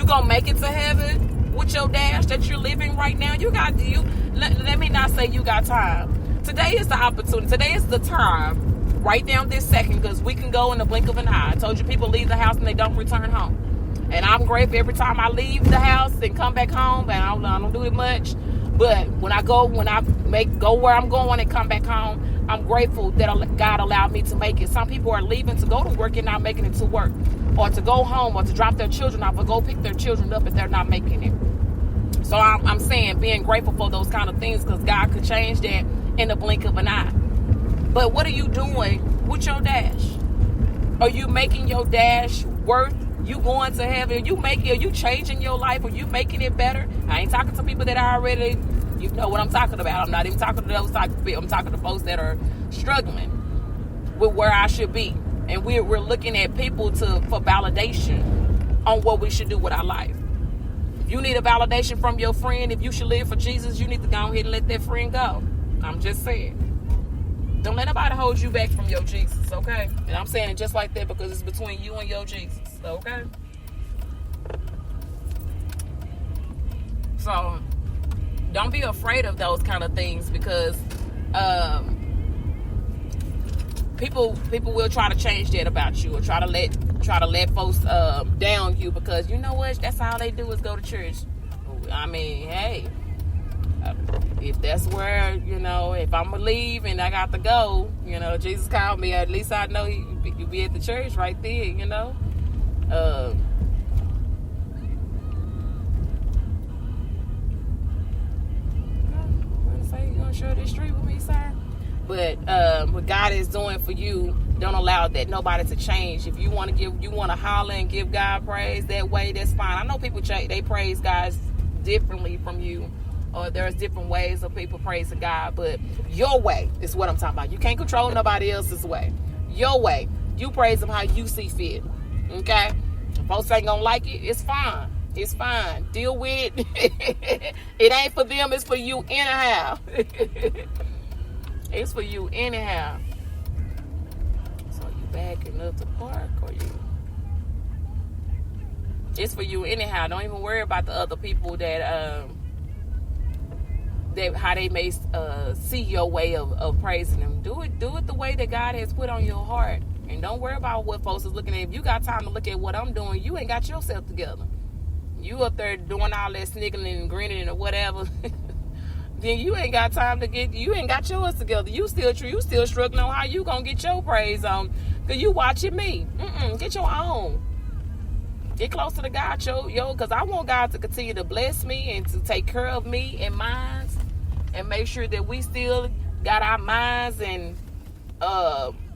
gonna make it to heaven with your dash that you're living right now? Let me not say you got time. Today is the opportunity. Today is the time. Right down this second, because we can go in the blink of an eye. I told you, people leave the house and they don't return home. And I'm grateful every time I leave the house and come back home, and I don't do it much. But when I go where I'm going and come back home, I'm grateful that God allowed me to make it. Some people are leaving to go to work and not making it to work, or to go home, or to drop their children off, or go pick their children up if they're not making it. So I'm saying, being grateful for those kind of things, because God could change that in the blink of an eye. But what are you doing with your dash? Are you making your dash worth you going to heaven? Are you changing your life? Are you making it better? I ain't talking to people that are already, you know what I'm talking about. I'm not even talking to those type of people. I'm talking to folks that are struggling with where I should be. And we're looking at people for validation on what we should do with our life. If you need a validation from your friend, if you should live for Jesus, you need to go ahead and let that friend go. I'm just saying. Don't let nobody hold you back from your Jesus, okay? And I'm saying it just like that because it's between you and your Jesus, okay? So, don't be afraid of those kind of things, because people will try to change that about you, or try to let folks down you, because you know what? That's all they do is go to church. I mean, hey, if that's where, if I'm gonna leave and I got to go, Jesus called me, at least I know you be at the church right there, Say you gonna share this street with me, sir? But what God is doing for you, don't allow nobody to change. If you want to holler and give God praise that way, that's fine. I know people they praise God differently from you. Or there's different ways of people praising God, but your way is what I'm talking about. You can't control nobody else's way. Your way, you praise him how you see fit. Okay? If folks ain't gonna like it, it's fine. It's fine. Deal with it. It ain't for them, it's for you anyhow. It's for you anyhow. So you backing up the park, or you? It's for you anyhow. Don't even worry about the other people that how they may see your way of praising him. Do it the way that God has put on your heart. And don't worry about what folks is looking at. If you got time to look at what I'm doing, you ain't got yourself together. You up there doing all that sniggling and grinning or whatever. Then you ain't got time to you ain't got yours together. You still struggling on how you gonna get your praise on. Cause you watching me. Get your own. Get closer to God, because I want God to continue to bless me and to take care of me and mine, and make sure that we still got our minds and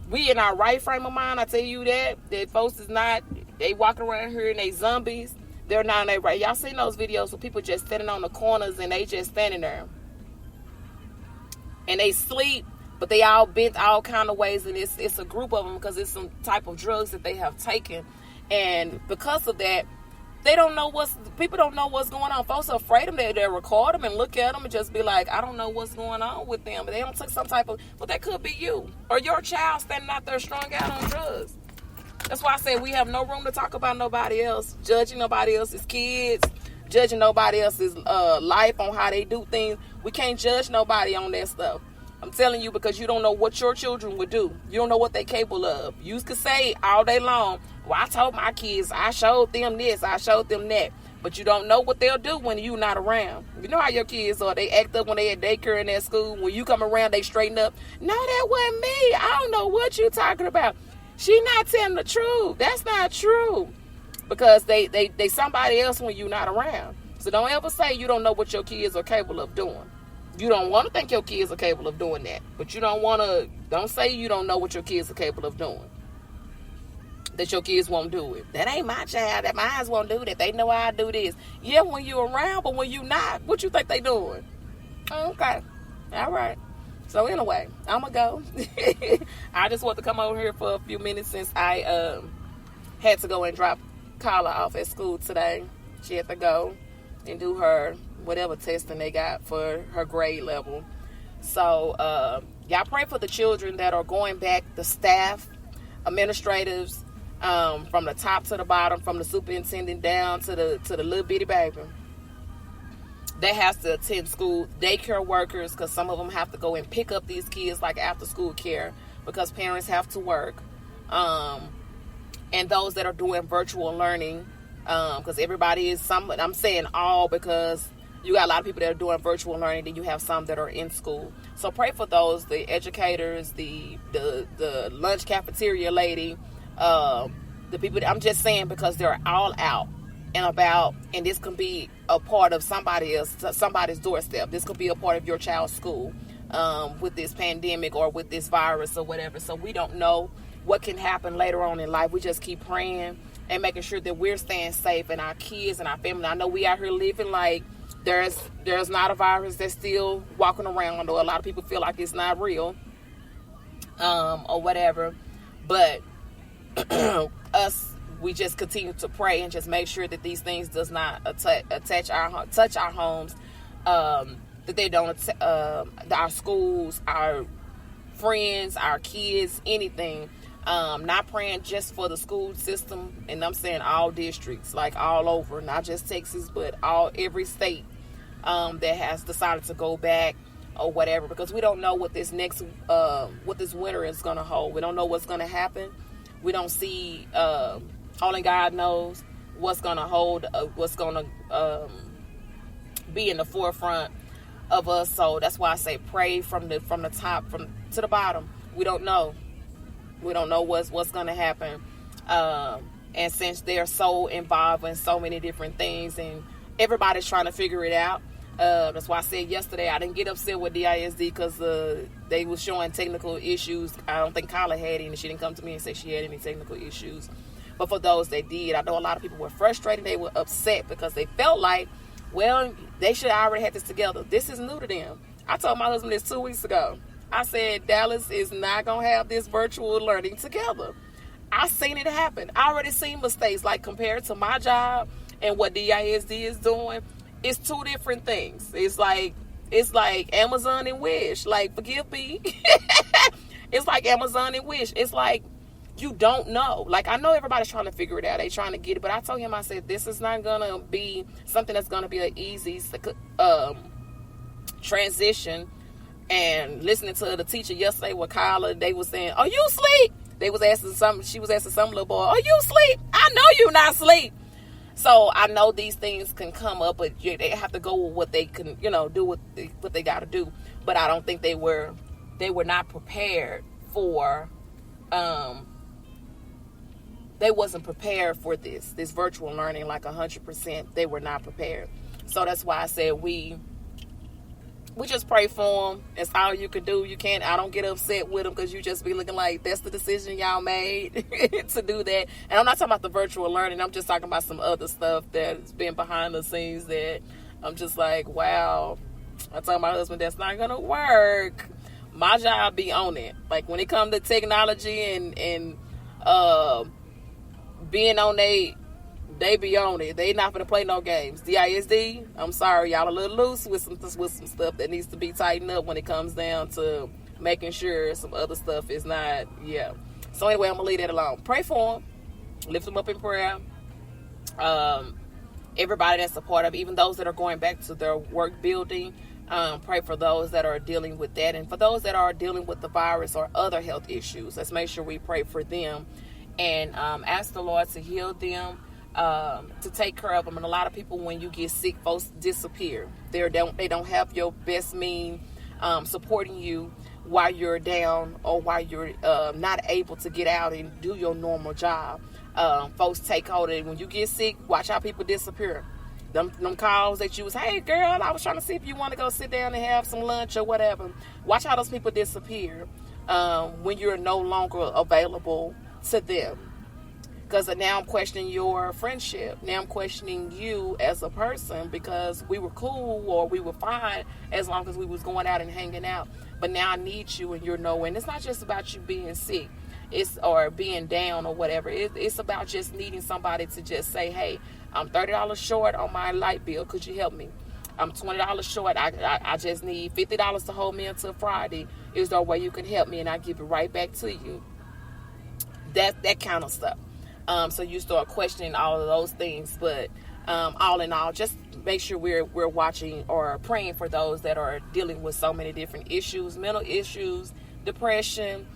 we in our right frame of mind. I tell you that folks is not, they walking around here and they zombies. They're not in their right. Y'all seen those videos where people just standing on the corners and they just standing there and they sleep, but they all bent all kind of ways, and it's a group of them because it's some type of drugs that they have taken. And because of that, people don't know what's going on. Folks are afraid of them. They'll record them and look at them and just be like, I don't know what's going on with them. But they don't take some type of, well, that could be you or your child standing out there strung out on drugs. That's why I say we have no room to talk about nobody else, judging nobody else's kids, judging nobody else's life on how they do things. We can't judge nobody on that stuff. I'm telling you, because you don't know what your children would do. You don't know what they're capable of. You could say all day long, well, I told my kids, I showed them this, I showed them that. But you don't know what they'll do when you're not around. You know how your kids are. They act up when they at daycare and at school. When you come around, they straighten up. No, that wasn't me. I don't know what you're talking about. She not telling the truth. That's not true. Because they somebody else when you're not around. So don't ever say you don't know what your kids are capable of doing. You don't want to think your kids are capable of doing that. But you don't say you don't know what your kids are capable of doing. That your kids won't do it. That ain't my child. That mine won't do that. They know how I do this. Yeah, when you're around, but when you're not, what you think they doing? Okay. All right. So anyway, I'm going to go. I just want to come over here for a few minutes since I had to go and drop Carla off at school today. She had to go and do her whatever testing they got for her grade level. So y'all pray for the children that are going back, the staff, administrators, from the top to the bottom, from the superintendent down to the little bitty baby. They have to attend school, daycare workers, because some of them have to go and pick up these kids like after school care because parents have to work. And those that are doing virtual learning, because everybody is I'm saying all because you got a lot of people that are doing virtual learning, then you have some that are in school. So pray for those, the educators, the lunch cafeteria lady, the people, I'm just saying because they're all out and about, and this can be a part of somebody's doorstep. This could be a part of your child's school with this pandemic or with this virus or whatever. So we don't know what can happen later on in life. We just keep praying and making sure that we're staying safe and our kids and our family. I know we out here living like there's not a virus that's still walking around, or a lot of people feel like it's not real or whatever. But we just continue to pray and just make sure that these things does not touch our homes, that they don't our schools, our friends, our kids, anything. Not praying just for the school system, and I'm saying all districts, like all over, not just Texas, but every state that has decided to go back or whatever, because we don't know what this winter is going to hold. We don't know what's going to happen. We don't see, only God knows what's going to hold, what's going to be in the forefront of us. So that's why I say pray from the top to the bottom. We don't know. We don't know what's going to happen. And since they're so involved in so many different things and everybody's trying to figure it out, that's why I said yesterday I didn't get upset with DISD because they was showing technical issues. I don't think Kyla had any. She didn't come to me and say she had any technical issues. But for those that did, I know a lot of people were frustrated. They were upset because they felt like, well, they should have already had this together. This is new to them. I told my husband this 2 weeks ago. I said, Dallas is not going to have this virtual learning together. I seen it happen. I already seen mistakes, like compared to my job and what DISD is doing. It's two different things. It's like Amazon and Wish. Like, forgive me. It's like Amazon and Wish. It's like you don't know. Like, I know everybody's trying to figure it out. They trying to get it. But I told him, I said, this is not going to be something that's going to be an easy transition. And listening to the teacher yesterday with Kyla, they was saying, "Are you asleep?" They was asking she was asking some little boy, "Are you asleep?" I know you not asleep. So I know these things can come up, but they have to go with what they can, do what they got to do. But I don't think they were not prepared for, they wasn't prepared for this virtual learning, like 100%. They were not prepared. So that's why I said we just pray for them. It's all you can do. I don't get upset with them, because you just be looking like that's the decision y'all made to do that. And I'm not talking about the virtual learning. I'm just talking about some other stuff that's been behind the scenes that I'm just like, wow. I told my husband that's not gonna work. My job be on it. Like when it comes to technology and being on they be on it. They not gonna play no games. DISD, I'm sorry, y'all a little loose with some stuff that needs to be tightened up when it comes down to making sure some other stuff is not, yeah. So anyway, I'm gonna leave that alone. Pray for them. Lift them up in prayer. Everybody that's a part of it, even those that are going back to their work building, pray for those that are dealing with that. And for those that are dealing with the virus or other health issues, let's make sure we pray for them and ask the Lord to heal them. To take care of them. And a lot of people, when you get sick, folks disappear. They don't have your best mean supporting you while you're down or while you're not able to get out and do your normal job. Folks take hold of it. When you get sick, watch how people disappear. Them calls that you was, "Hey girl, I was trying to see if you want to go sit down and have some lunch or whatever." Watch how those people disappear when you're no longer available to them. Because now I'm questioning your friendship. Now I'm questioning you as a person, because we were cool or we were fine as long as we was going out and hanging out. But now I need you and you're nowhere. And it's not just about you being sick or being down or whatever. It's about just needing somebody to just say, "Hey, I'm $30 short on my light bill. Could you help me? I'm $20 short. I just need $50 to hold me until Friday. Is there a way you can help me?" And I give it right back to you. That kind of stuff. So you start questioning all of those things, but all in all, just make sure we're watching or praying for those that are dealing with so many different issues, mental issues, depression,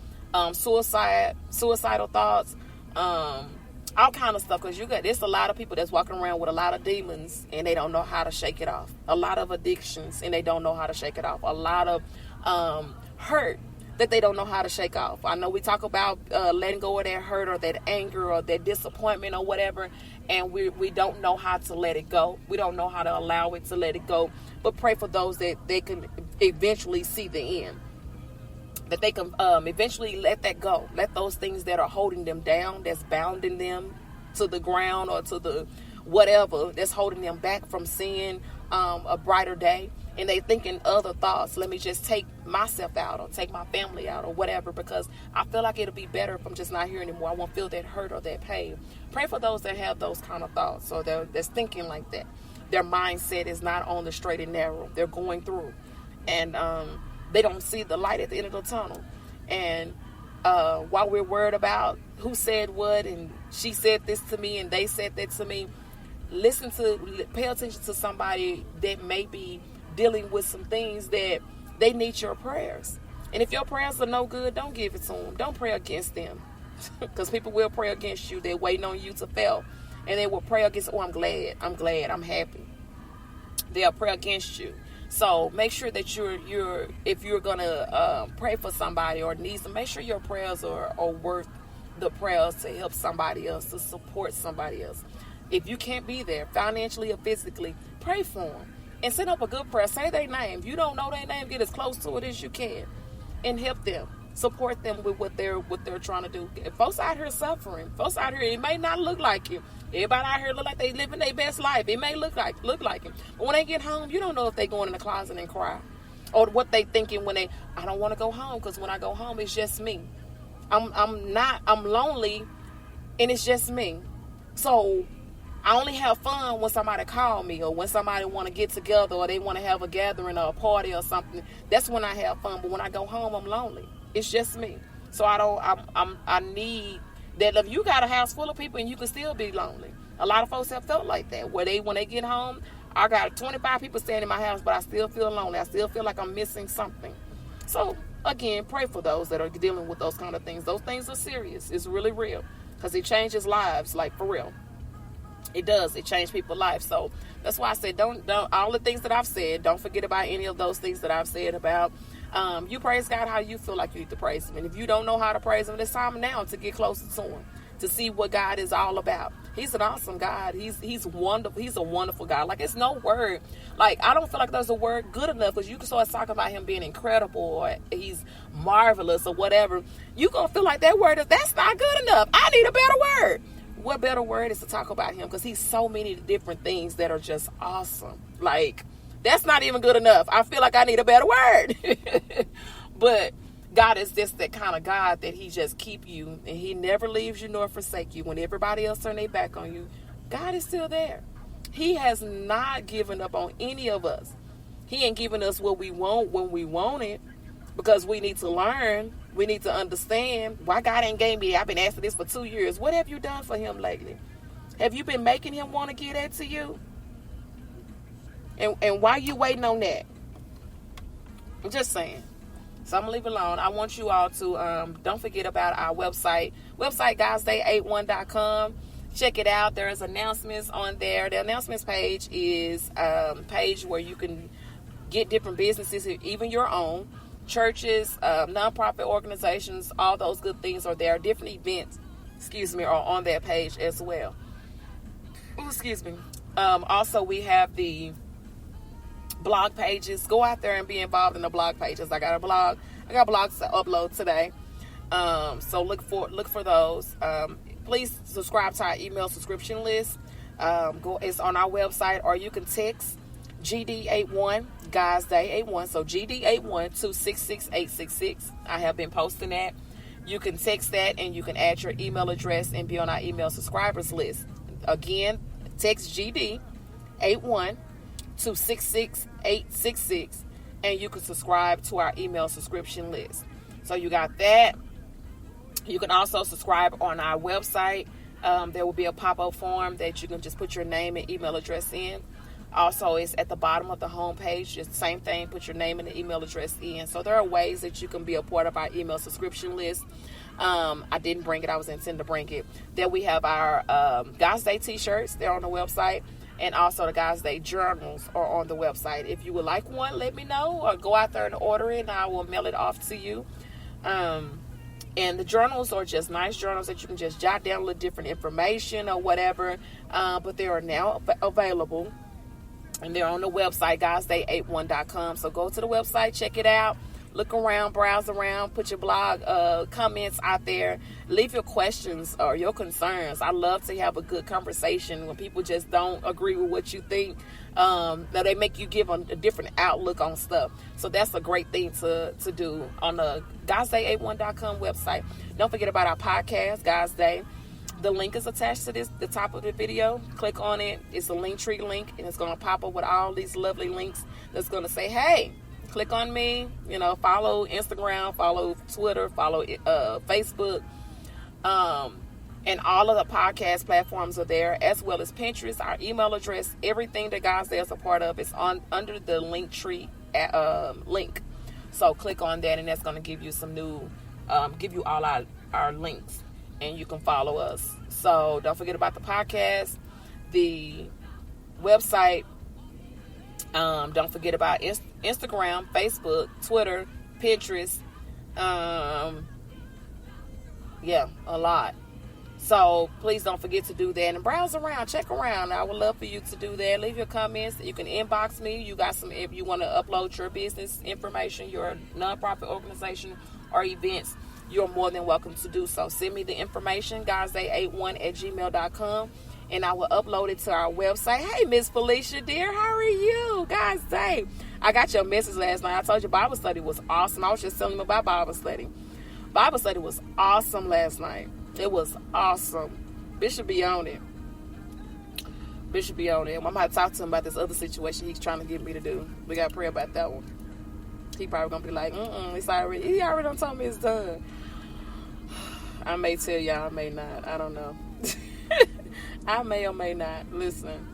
suicidal thoughts, all kind of stuff. Because there's a lot of people that's walking around with a lot of demons and they don't know how to shake it off. A lot of addictions and they don't know how to shake it off. A lot of hurt that they don't know how to shake off. I know we talk about letting go of that hurt or that anger or that disappointment or whatever, and we don't know how to let it go. We don't know how to allow it to let it go. But pray for those that they can eventually see the end, that they can eventually let that go. Let those things that are holding them down, that's bounding them to the ground or to the whatever, that's holding them back from seeing a brighter day. And they thinking other thoughts. Let me just take myself out or take my family out or whatever, because I feel like it'll be better if I'm just not here anymore. I won't feel that hurt or that pain. Pray for those that have those kind of thoughts or that's thinking like that. Their mindset is not on the straight and narrow. They're going through. And they don't see the light at the end of the tunnel. And while we're worried about who said what and she said this to me and they said that to me, pay attention to somebody that may be dealing with some things that they need your prayers. And if your prayers are no good, don't give it to them. Don't pray against them, because people will pray against you. They're waiting on you to fail, and they will pray against, "Oh, I'm glad, I'm happy." They'll pray against you. So make sure that if you're gonna pray for somebody or need some, make sure your prayers are worth the prayers to help somebody else, to support somebody else. If you can't be there financially or physically, pray for them. And send up a good prayer. Say their name. If you don't know their name, get as close to it as you can. And help them. Support them with what they're trying to do. If folks out here suffering, folks out here, it may not look like it. Everybody out here look like they living their best life. It may look like it. But when they get home, you don't know if they going in the closet and cry. Or what they thinking when I don't want to go home, because when I go home, it's just me. I'm lonely and it's just me. So I only have fun when somebody call me or when somebody want to get together or they want to have a gathering or a party or something. That's when I have fun. But when I go home, I'm lonely. It's just me. So I need that. If you got a house full of people and you can still be lonely. A lot of folks have felt like that, where when they get home, I got 25 people staying in my house, but I still feel lonely. I still feel like I'm missing something. So, again, pray for those that are dealing with those kind of things. Those things are serious. It's really real. Because it changes lives, like, for real. It does. It changed people's lives. So, that's why I said, don't all the things that I've said, don't forget about any of those things that I've said about. You praise God how you feel like you need to praise Him. And if you don't know how to praise Him, it's time now to get closer to Him, to see what God is all about. He's an awesome God. He's wonderful. He's a wonderful God. Like, it's no word. Like, I don't feel like there's a word good enough, because you can start talking about Him being incredible or He's marvelous or whatever. You gonna feel like that word that's not good enough. I need a better word. What better word is to talk about Him? Because He's so many different things that are just awesome. Like, that's not even good enough. I feel like I need a better word. But God is just that kind of God that He just keep you, and He never leaves you nor forsake you. When everybody else turn their back on you, God is still there. He has not given up on any of us. He ain't giving us what we want when we want it, because we need to learn. We need to understand why God ain't gave me. I've been asking this for 2 years. What have you done for Him lately? Have you been making Him want to give that to you? And why you waiting on that? I'm just saying. So I'm going to leave it alone. I want you all to, don't forget about our website guysday81.com. Check it out. There's announcements on there. The announcements page is a page where you can get different businesses, even your own, churches, nonprofit organizations, all those good things are there. Different events, are on that page as well. Ooh, excuse me. Also, we have the blog pages. Go out there and be involved in the blog pages. I got blogs to upload today. So look for those. Please subscribe to our email subscription list. It's on our website, or you can text GD81 Guys Day 81. So GD81 266-866. I have been posting that. You can text that, and you can add your email address and be on our email subscribers list. Again, text GD81 266-866, and you can subscribe to our email subscription list. So you got that. You can also subscribe on our website. There will be a pop-up form that you can just put your name and email address in. Also, it's at the bottom of the homepage. Just the same thing. Put your name and the email address in. So there are ways that you can be a part of our email subscription list. I didn't bring it. I was intending to bring it. Then we have our God's Day t-shirts. They're on the website. And also the God's Day journals are on the website. If you would like one, let me know, or go out there and order it, and I will mail it off to you. And the journals are just nice journals that you can just jot down a little different information or whatever. But they are now available, and they're on the website, guysday81.com. So go to the website, check it out. Look around, browse around, put your blog comments out there. Leave your questions or your concerns. I love to have a good conversation when people just don't agree with what you think. Now they make you give a different outlook on stuff. So that's a great thing to do on the guysday81.com website. Don't forget about our podcast, Guys Day. The link is attached to the top of the video. Click on it. It's a Linktree link, and it's going to pop up with all these lovely links that's going to say, hey, click on me, follow Instagram, follow Twitter, follow Facebook, and all of the podcast platforms are there, as well as Pinterest. Our email address, everything that Guys Day is a part of is under the Linktree link. So click on that, and that's going to give you some new, give you all our links, and you can follow us. So don't forget about the podcast, the website. Don't forget about Instagram, Facebook, Twitter, Pinterest. A lot. So please don't forget to do that and browse around, check around. I would love for you to do that. Leave your comments. You can inbox me. If you want to upload your business information, your nonprofit organization, or events, you're more than welcome to do so. Send me the information, guysday81@gmail.com. And I will upload it to our website. Hey, Miss Felicia, dear, how are you? Guys, day. I got your message last night. I told you Bible study was awesome. I was just telling you about Bible study. Bible study was awesome last night. It was awesome. Bishop be on it. I'm about to talk to him about this other situation he's trying to get me to do. We got to pray about that one. He probably going to be like, he already done told me it's done. I may tell y'all, I may not. I don't know. I may or may not. Listen,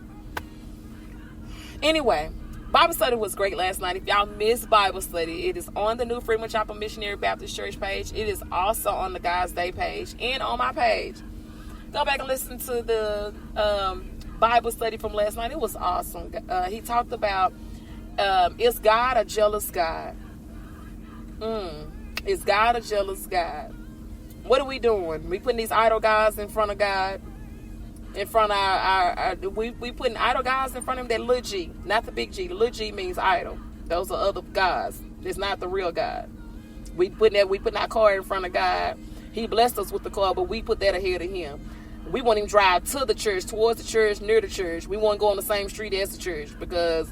Anyway, Bible study was great last night. If y'all missed Bible study, it is on the new Freeman Chapel Missionary Baptist Church page. It is also on the God's Day page and on my page. Go back and listen to the Bible study from last night. It was awesome. He talked about, is God a jealous God? Is God a jealous God? What are we doing? We putting these idol gods in front of God. In front of we putting idol gods in front of him. That little G, not the big G. The little G means idol. Those are other gods. It's not the real God. We putting our car in front of God. He blessed us with the car, but we put that ahead of him. We want him to drive to the church, towards the church, near the church. We want to go on the same street as the church because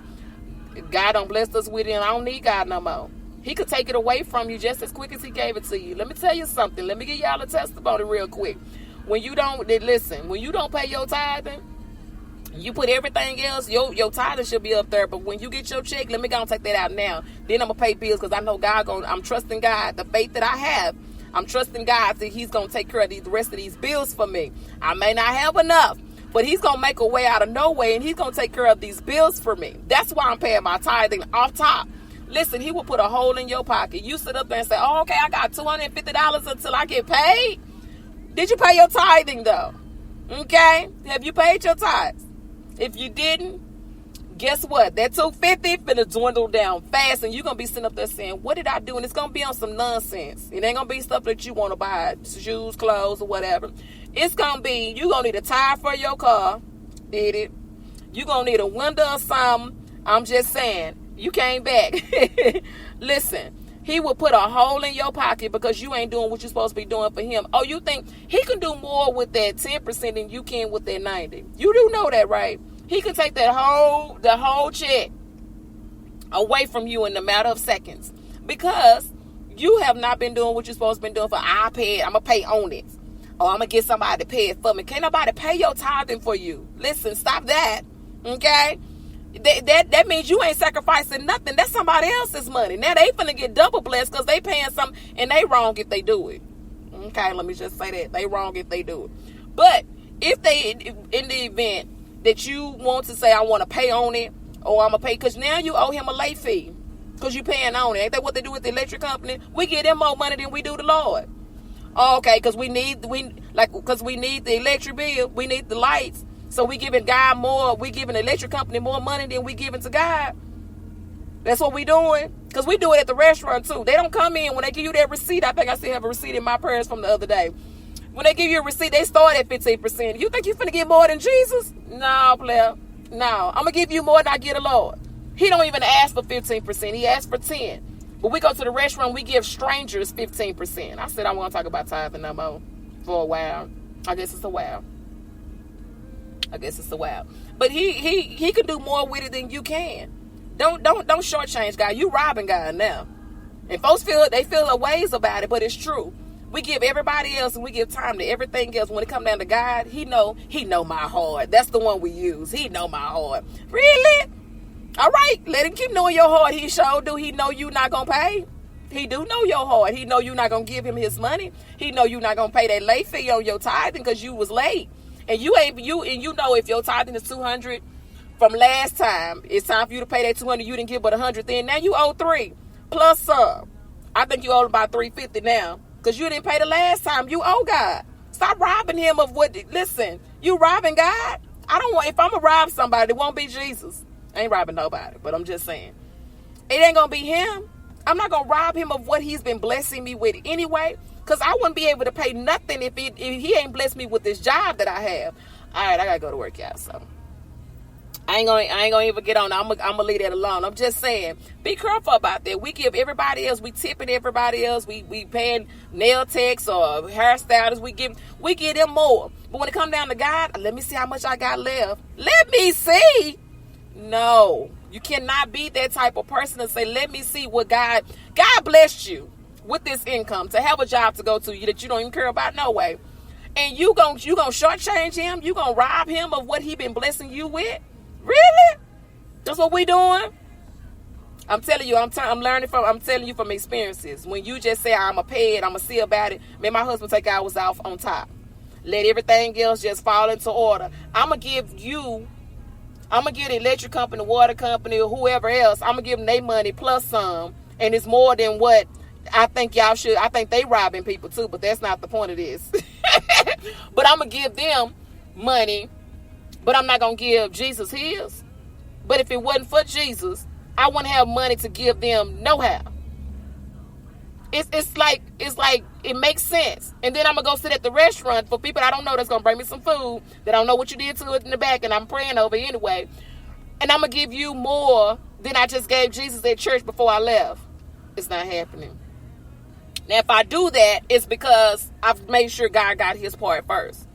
God don't bless us with it, and I don't need God no more. He could take it away from you just as quick as he gave it to you. Let me tell you something. Let me give y'all a testimony real quick. When you don't pay your tithing, you put everything else, your tithing should be up there. But when you get your check, let me go and take that out now. Then I'm going to pay bills because I know I'm trusting God. The faith that I have, I'm trusting God that he's going to take care of the rest of these bills for me. I may not have enough, but he's going to make a way out of no way, and he's going to take care of these bills for me. That's why I'm paying my tithing off top. Listen, he will put a hole in your pocket. You sit up there and say, oh, okay, I got $250 until I get paid. Did you pay your tithing, though? Okay? Have you paid your tithes? If you didn't, guess what? That $250 finna dwindle down fast, and you're going to be sitting up there saying, what did I do? And it's going to be on some nonsense. It ain't going to be stuff that you want to buy, shoes, clothes, or whatever. It's going to be, you're going to need a tire for your car. Did it? You're going to need a window or something. I'm just saying. You came back. Listen. He will put a hole in your pocket because you ain't doing what you're supposed to be doing for him. Oh, you think he can do more with that 10% than you can with that 90%? You do know that, right? He can take the whole check away from you in a matter of seconds because you have not been doing what you're supposed to be doing for iPad. I'm going to pay on it. Or I'm going to get somebody to pay it for me. Can't nobody pay your tithing for you. Listen, stop that. Okay? That means you ain't sacrificing nothing. That's somebody else's money. Now they finna get double blessed because they paying something and they wrong if they do it. Okay, let me just say that. They wrong if they do it. But if they, in the event that you want to say, I want to pay on it, or I'm going to pay, because now you owe him a late fee because you paying on it. Ain't that what they do with the electric company? We give them more money than we do the Lord. Okay, because we need the electric bill. We need the lights. So we giving God more, we giving the electric company more money than we giving to God. That's what we doing. Because we do it at the restaurant too. They don't come in when they give you that receipt. I think I still have a receipt in my purse from the other day. When they give you a receipt, they start at 15%. You think you finna get more than Jesus? No, player. No. I'm going to give you more than I get the Lord. He don't even ask for 15%. He asked for 10%. But we go to the restaurant, we give strangers 15%. I said I want to talk about tithing no more for a while. I guess it's a while. But he can do more with it than you can. Don't shortchange God. You robbing God now. And folks feel a ways about it, but it's true. We give everybody else and we give time to everything else. When it come down to God, he know my heart. That's the one we use. He know my heart. Really? All right. Let him keep knowing your heart. He sure do. He know you not gonna pay. He do know your heart. He know you not gonna give him his money. He know you not gonna pay that late fee on your tithing because you was late. And you know if your tithing is $200 from last time, it's time for you to pay that $200. You didn't give but $100 then. Now you owe $3 plus some. I think you owe about $350 now because you didn't pay the last time. You owe God. Stop robbing him of what. Listen, you robbing God. If I'm gonna rob somebody, it won't be Jesus. I ain't robbing nobody, but I'm just saying it ain't gonna be him. I'm not gonna rob him of what he's been blessing me with anyway. Because I wouldn't be able to pay nothing if he ain't blessed me with this job that I have. All right, I got to go to work, y'all. So I ain't gonna even get on. I'm gonna leave that alone. I'm just saying, be careful about that. We give everybody else. We tipping everybody else. We paying nail techs or hairstylists. We give them more. But when it come down to God, let me see how much I got left. Let me see. No, you cannot be that type of person and say, let me see what God blessed you with this income to have a job to go to that you don't even care about no way. And you gonna shortchange him? You gonna rob him of what he been blessing you with? Really? That's what we doing? I'm telling you, I'm telling you from experiences. When you just say, I'm going to pay it, I'm going to see about it. Man, my husband take hours off on top. Let everything else just fall into order. I'm going to give you I'm going to give the electric company, the water company, or whoever else, I'm going to give them their money plus some. And it's more than what I think y'all should. I think they robbing people too, but that's not the point of this. But I'm going to give them money, but I'm not going to give Jesus his. But if it wasn't for Jesus, I wouldn't have money to give them no how. It's like it makes sense. And then I'm gonna go sit at the restaurant for people I don't know that's gonna bring me some food that I don't know what you did to it in the back, and I'm praying over anyway. And I'm gonna give you more than I just gave Jesus at church before I left. It's not happening. Now, if I do that, it's because I've made sure God got his part first.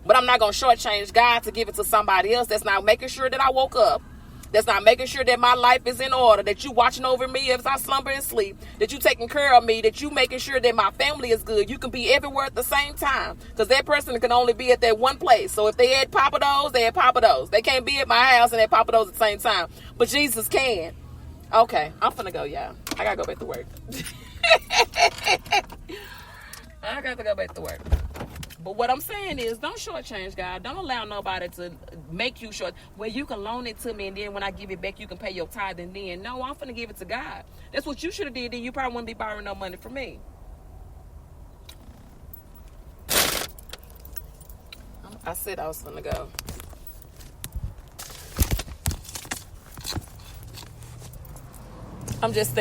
But I'm not gonna shortchange God to give it to somebody else that's not making sure that I woke up. That's not making sure that my life is in order, that you watching over me as I slumber and sleep, that you taking care of me, that you making sure that my family is good. You can be everywhere at the same time, because that person can only be at that one place. So if they at Papados, they at Papados. They can't be at my house and at Papados at the same time. But Jesus can. Okay, I'm finna go, y'all. I gotta go back to work. I got to go back to work. But what I'm saying is, don't shortchange God. Don't allow nobody to make you short. Well, you can loan it to me, and then when I give it back, you can pay your tithe. And then, no, I'm finna give it to God. That's what you should have did. Then you probably wouldn't be borrowing no money from me. I said I was finna go. I'm just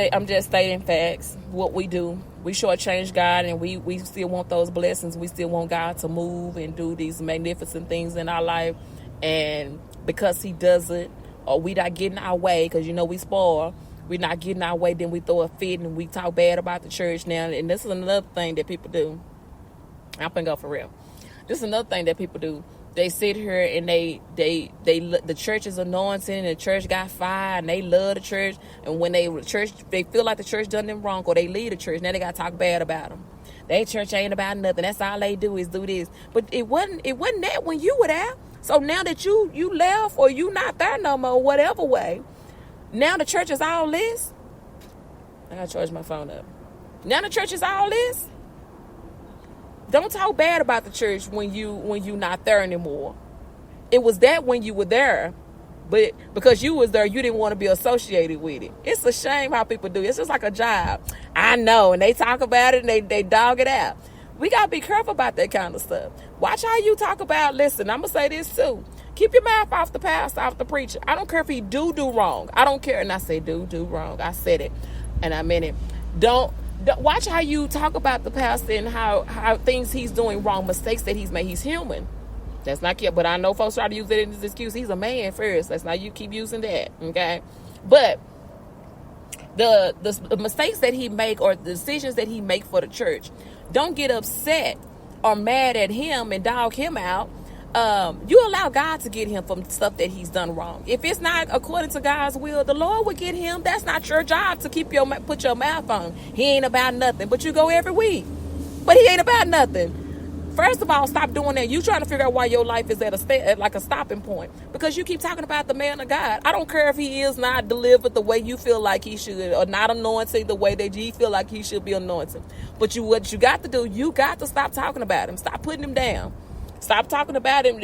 stating facts. What we do. We shortchange God, and we still want those blessings. We still want God to move and do these magnificent things in our life. And because he does it, or we not getting our way, because we spoil, we're not getting our way, then we throw a fit and we talk bad about the church now. And this is another thing that people do. I'm gonna go for real. This is another thing that people do. They sit here and the church is anointing, and the church got fire, and they love the church. And when they feel like the church done them wrong, or they leave the church, now they got to talk bad about them. They church ain't about nothing. That's all they do is do this. But it wasn't that when you were there. So now that you left, or you not there no more, whatever way, now the church is all this. I gotta charge my phone up. Now the church is all this. Don't talk bad about the church when you not there anymore. It was that when you were there, but because you was there, you didn't want to be associated with it. It's a shame how people do it. It's just like a job. I know, and they talk about it and they dog it out. We got to be careful about that kind of stuff. Watch how you talk about, listen, I'm going to say this too. Keep your mouth off the pastor, off the preacher. I don't care if he do wrong. I don't care. And I say do wrong. I said it, and I meant it. Don't watch how you talk about the pastor and how things he's doing wrong, mistakes that he's made. He's human. That's not cute. But I know folks try to use it as an excuse. He's a man first. That's not you keep using that. Okay. But the mistakes that he make, or the decisions that he make for the church, don't get upset or mad at him and dog him out. You allow God to get him from stuff that he's done wrong. If it's not according to God's will, the Lord will get him. That's not your job to put your mouth on. He ain't about nothing, but you go every week. But he ain't about nothing. First of all, stop doing that. You trying to figure out why your life is at a stopping point, because you keep talking about the man of God. I don't care if he is not delivered the way you feel like he should, or not anointing the way that you feel like he should be anointed. But what you got to do, you got to stop talking about him. Stop putting him down. Stop talking about him.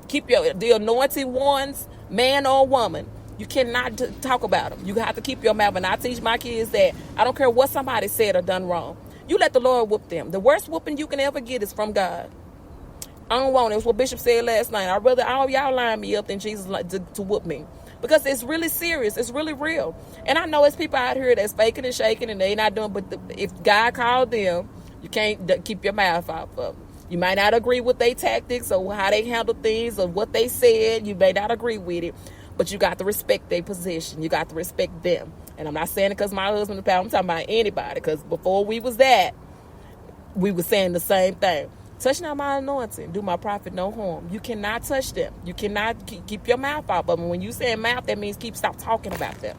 Keep the anointed ones, man or woman. You cannot talk about them. You have to keep your mouth. And I teach my kids that I don't care what somebody said or done wrong. You let the Lord whoop them. The worst whooping you can ever get is from God. I don't want it. It's what Bishop said last night. I'd rather all y'all line me up than Jesus to whoop me. Because it's really serious. It's really real. And I know it's people out here that's faking and shaking and they not doing. But if God called them, you can't keep your mouth off of them. You might not agree with their tactics or how they handle things or what they said. You may not agree with it. But you got to respect their position. You got to respect them. And I'm not saying it because my husband is power. I'm talking about anybody. Because before we was that, we were saying the same thing. Touch not my anointing. Do my prophet no harm. You cannot touch them. You cannot keep your mouth off of them. When you say mouth, that means stop talking about them.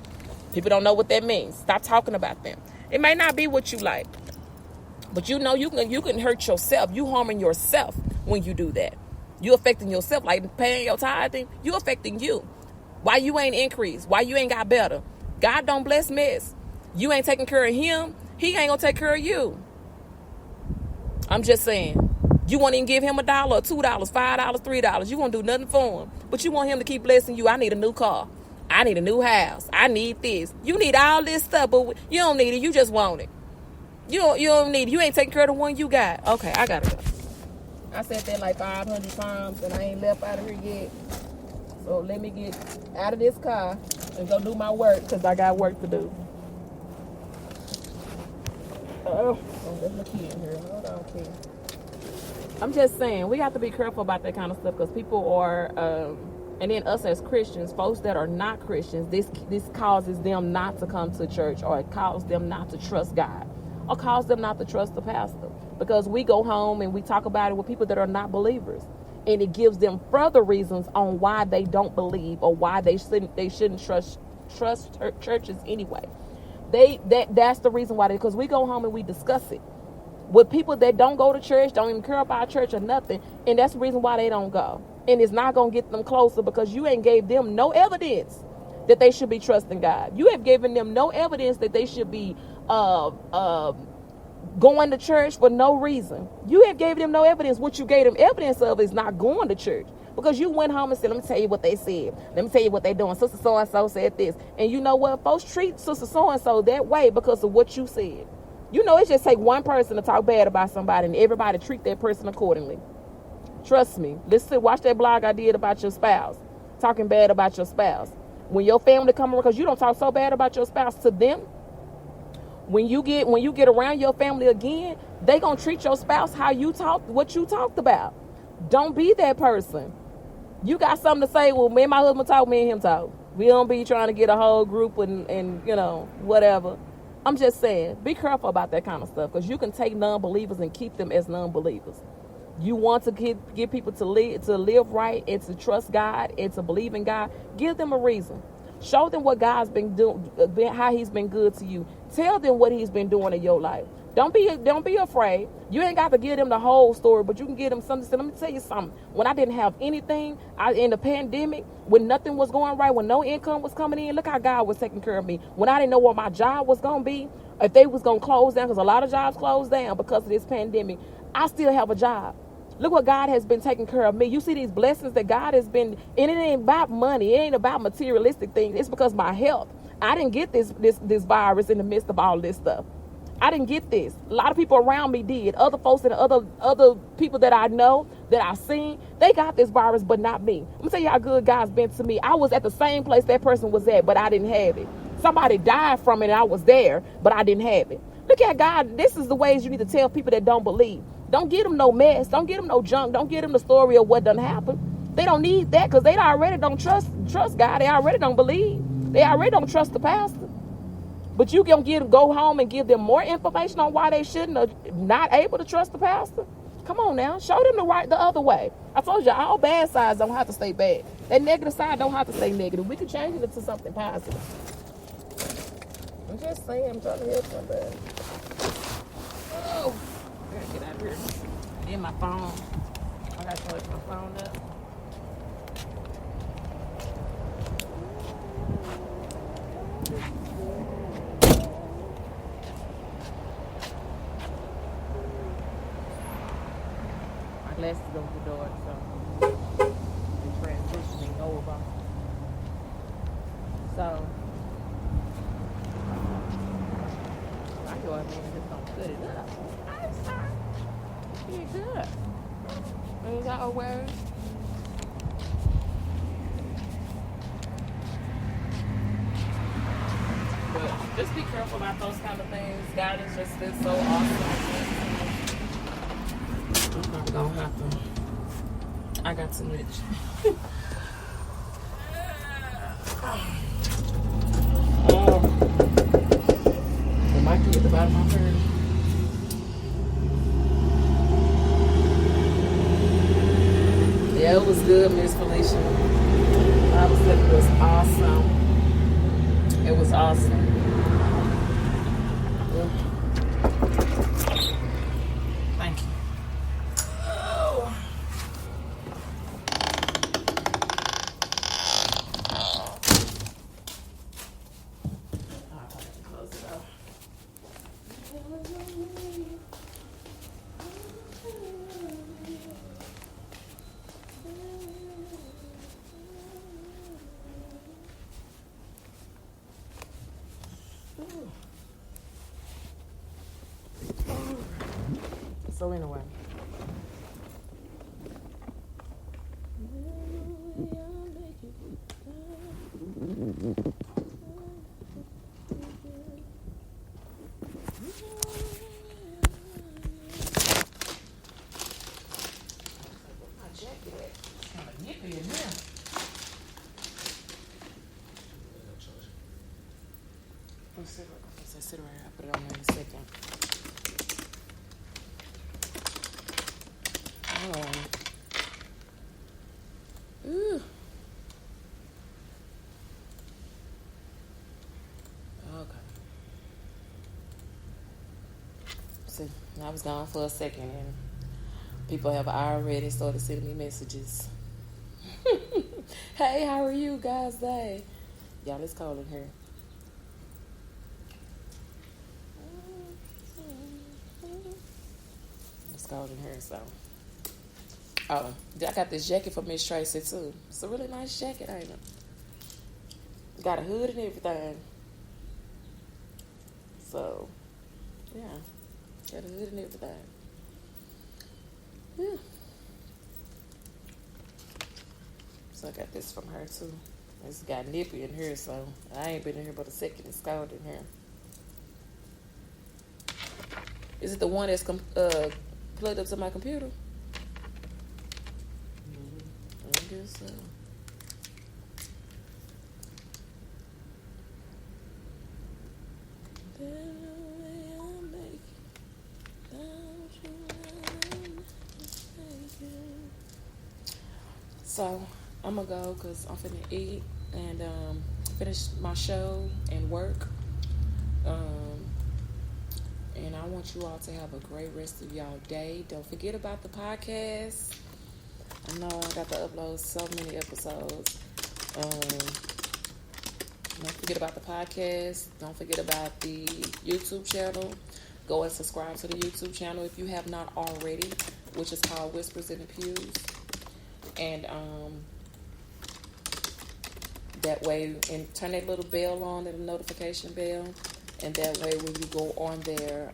People don't know what that means. Stop talking about them. It may not be what you like. But you can hurt yourself. You harming yourself when you do that. You affecting yourself, like paying your tithing. You affecting you. Why you ain't increased? Why you ain't got better? God don't bless mess. You ain't taking care of him. He ain't gonna take care of you. I'm just saying. You won't even give him $1 or $2, $5, $3. You won't do nothing for him. But you want him to keep blessing you. I need a new car. I need a new house. I need this. You need all this stuff, but you don't need it. You just want it. You don't need it. You ain't taking care of the one you got. Okay, I gotta go. I said that like 500 times and I ain't left out of here yet. So let me get out of this car and go do my work because I got work to do. Oh, there's my kid in here. Hold on, kid. I'm just saying, we have to be careful about that kind of stuff because people are, and then us as Christians, folks that are not Christians, this causes them not to come to church, or it causes them not to trust God, or causes them not to trust the pastor, because we go home and we talk about it with people that are not believers, and it gives them further reasons on why they don't believe or why they shouldn't trust churches anyway. That's the reason why, because we go home and we discuss it with people that don't go to church, don't even care about church or nothing, and that's the reason why they don't go. And it's not going to get them closer because you ain't gave them no evidence that they should be trusting God. You have given them no evidence that they should be going to church for no reason. You have gave them no evidence. What you gave them evidence of is not going to church, because you went home and said, let me tell you what they said. Let me tell you what they're doing. Sister so-and-so said this. And you know what? Folks treat Sister so-and-so that way because of what you said. You know, it just take one person to talk bad about somebody and everybody treat that person accordingly. Trust me. Watch that blog I did about your spouse. Talking bad about your spouse. When your family come around, because you don't talk so bad about your spouse to them, when you get around your family again, they gonna treat your spouse how you talk, what you talked about. Don't be that person. You got something to say, well, me and my husband talk, me and him talk. We don't be trying to get a whole group and you know, whatever. I'm just saying, be careful about that kind of stuff, because you can take non-believers and keep them as non-believers. You want to get people to live right and to trust God and to believe in God. Give them a reason. Show them what God's been doing, how He's been good to you. Tell them what He's been doing in your life. Don't be afraid. You ain't got to give them the whole story, but you can give them something. So let me tell you something. When I didn't have anything, in the pandemic, when nothing was going right, when no income was coming in, look how God was taking care of me. When I didn't know what my job was going to be, if they was going to close down, because a lot of jobs closed down because of this pandemic, I still have a job. Look what God has been taking care of me. You see these blessings that God has been, and it ain't about money. It ain't about materialistic things. It's because my health. I didn't get this virus in the midst of all this stuff. I didn't get this. A lot of people around me did. Other folks and other people that I know, that I've seen, they got this virus, but not me. I'm gonna tell you how good God's been to me. I was at the same place that person was at, but I didn't have it. Somebody died from it and I was there, but I didn't have it. Look at God. This is the ways you need to tell people that don't believe. Don't give them no mess. Don't give them no junk. Don't give them the story of what done happened. They don't need that, because they already don't trust God. They already don't believe. They already don't trust the pastor. But you can go home and give them more information on why they shouldn't, or not able to trust the pastor. Come on now. Show them the other way. I told you, all bad sides don't have to stay bad. That negative side don't have to stay negative. We can change it into something positive. I'm just saying, I'm trying to help somebody. Oh, I gotta get out of here. Then my phone. I gotta charge my phone up. My glasses gonna be dark, so they're transitioning over. So I go ahead and just don't put it up. I'm sorry. You're good. Is that a word? But just be careful about those kind of things. God has just been so awesome. It's not gonna happen. I got too much. The mic at the bottom of my purse. Yeah, it was good, Miss Felicia. Bible study was awesome. It was awesome. Thank you. Oh. Close it up. So anyway. Sit right here. I'll put it on there in a second. Ooh. Okay. See, I was gone for a second and people have already started sending me messages. Hey, how are you guys today? Y'all, it's cold in here. It's cold in here, so. Oh, I got this jacket from Miss Tracy too. It's a really nice jacket, ain't it? Got a hood and everything. So, yeah. Got a hood and everything. Yeah. So I got this from her too. It's got nippy in here, so I ain't been in here but a second. It's cold in here. Is it the one that's plugged up to my computer? I guess so. So I'm gonna go because I'm finna eat and finish my show and work. And I want you all to have a great rest of y'all day. Don't forget about the podcast. I know I got to upload so many episodes. Don't forget about the podcast. Don't forget about the YouTube channel. Go and subscribe to the YouTube channel if you have not already, which is called Whispers in the Pews. And that way, and turn that little bell on, that notification bell. And that way, when you go on there,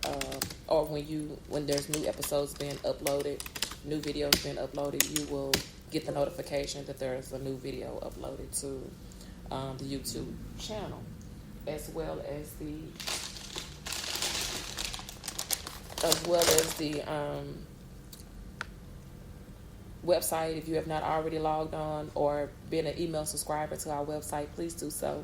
or when there's new episodes being uploaded, new videos being uploaded, you will get the notification that there is a new video uploaded to the YouTube channel, as well as the website. If you have not already logged on or been an email subscriber to our website, please do so.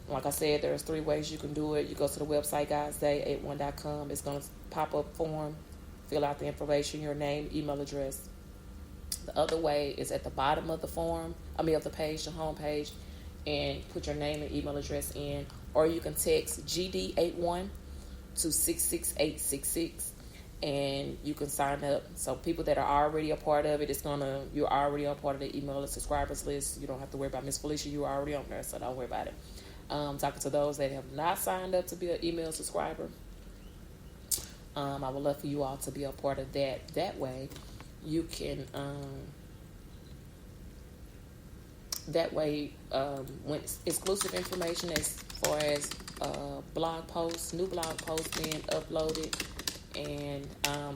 Like I said, there's 3 ways you can do it. You go to the website, guysday81.com. It's going to pop up form. Fill out the information, your name, email address. The other way is at the bottom of the form, of the page, the home page, and put your name and email address in. Or you can text GD81 to 66866, and you can sign up. So people that are already a part of it, you're already a part of the email list, subscribers list. You don't have to worry about Miss Felicia. You're already on there, so don't worry about it. Talking to those that have not signed up to be an email subscriber, I would love for you all to be a part of that. That way, you can. When exclusive information as far as blog posts, new blog posts being uploaded, and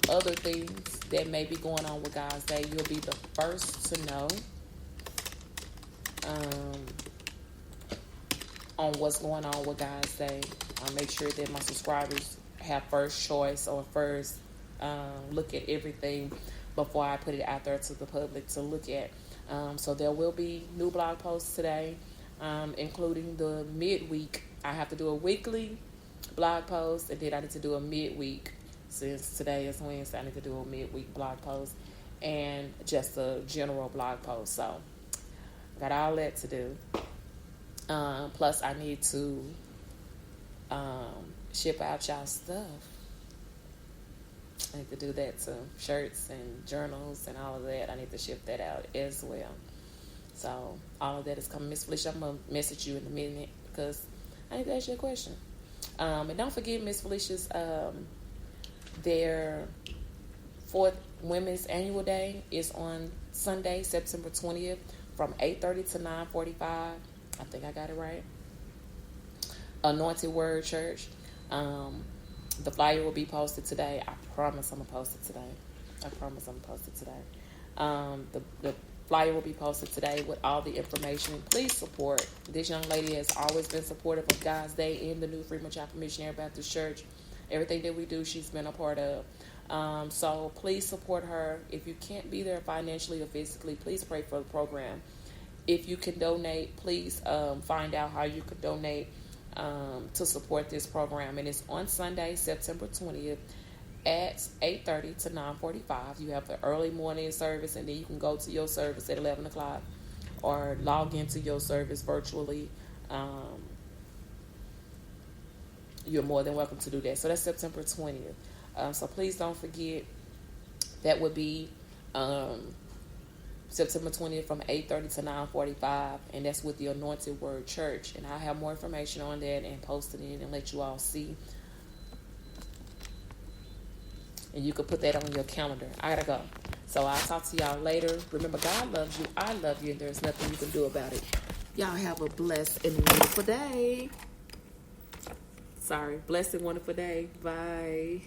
other things that may be going on with God's Day, you'll be the first to know. On what's going on with God's Day. I'll make sure that my subscribers have first choice or first look at everything before I put it out there to the public to look at. So there will be new blog posts today, including the midweek. I have to do a weekly blog post, and then I need to do a midweek. Since today is Wednesday, I need to do a midweek blog post and just a general blog post. So got all that to do. Plus, I need to ship out y'all stuff. I need to do that too. Shirts and journals and all of that. I need to ship that out as well. So, all of that is coming. Miss Felicia, I'm going to message you in a minute because I need to ask you a question. And don't forget Miss Felicia's, their 4th Women's Annual Day is on Sunday, September 20th from 8:30 to 9:45. I think I got it right. Anointed Word Church. The flyer will be posted today. I promise I'm going to post it today. The flyer will be posted today with all the information. Please support. This young lady has always been supportive of God's Day in the New Freedom Chapel Missionary Baptist Church. Everything that we do, she's been a part of. So please support her. If you can't be there financially or physically, please pray for the program. If you can donate, please find out how you could donate to support this program. And it's on Sunday, September 20th at 8:30 to 9:45. You have the early morning service, and then you can go to your service at 11 o'clock or log into your service virtually. You're more than welcome to do that. So that's September 20th. So please don't forget, that would be September 20th from 8:30 to 9:45, and that's with the Anointed Word Church. And I'll have more information on that and post it in and let you all see. And you can put that on your calendar. I gotta go. So I'll talk to y'all later. Remember, God loves you. I love you, and there's nothing you can do about it. Y'all have a blessed and wonderful day. Blessed and wonderful day. Bye.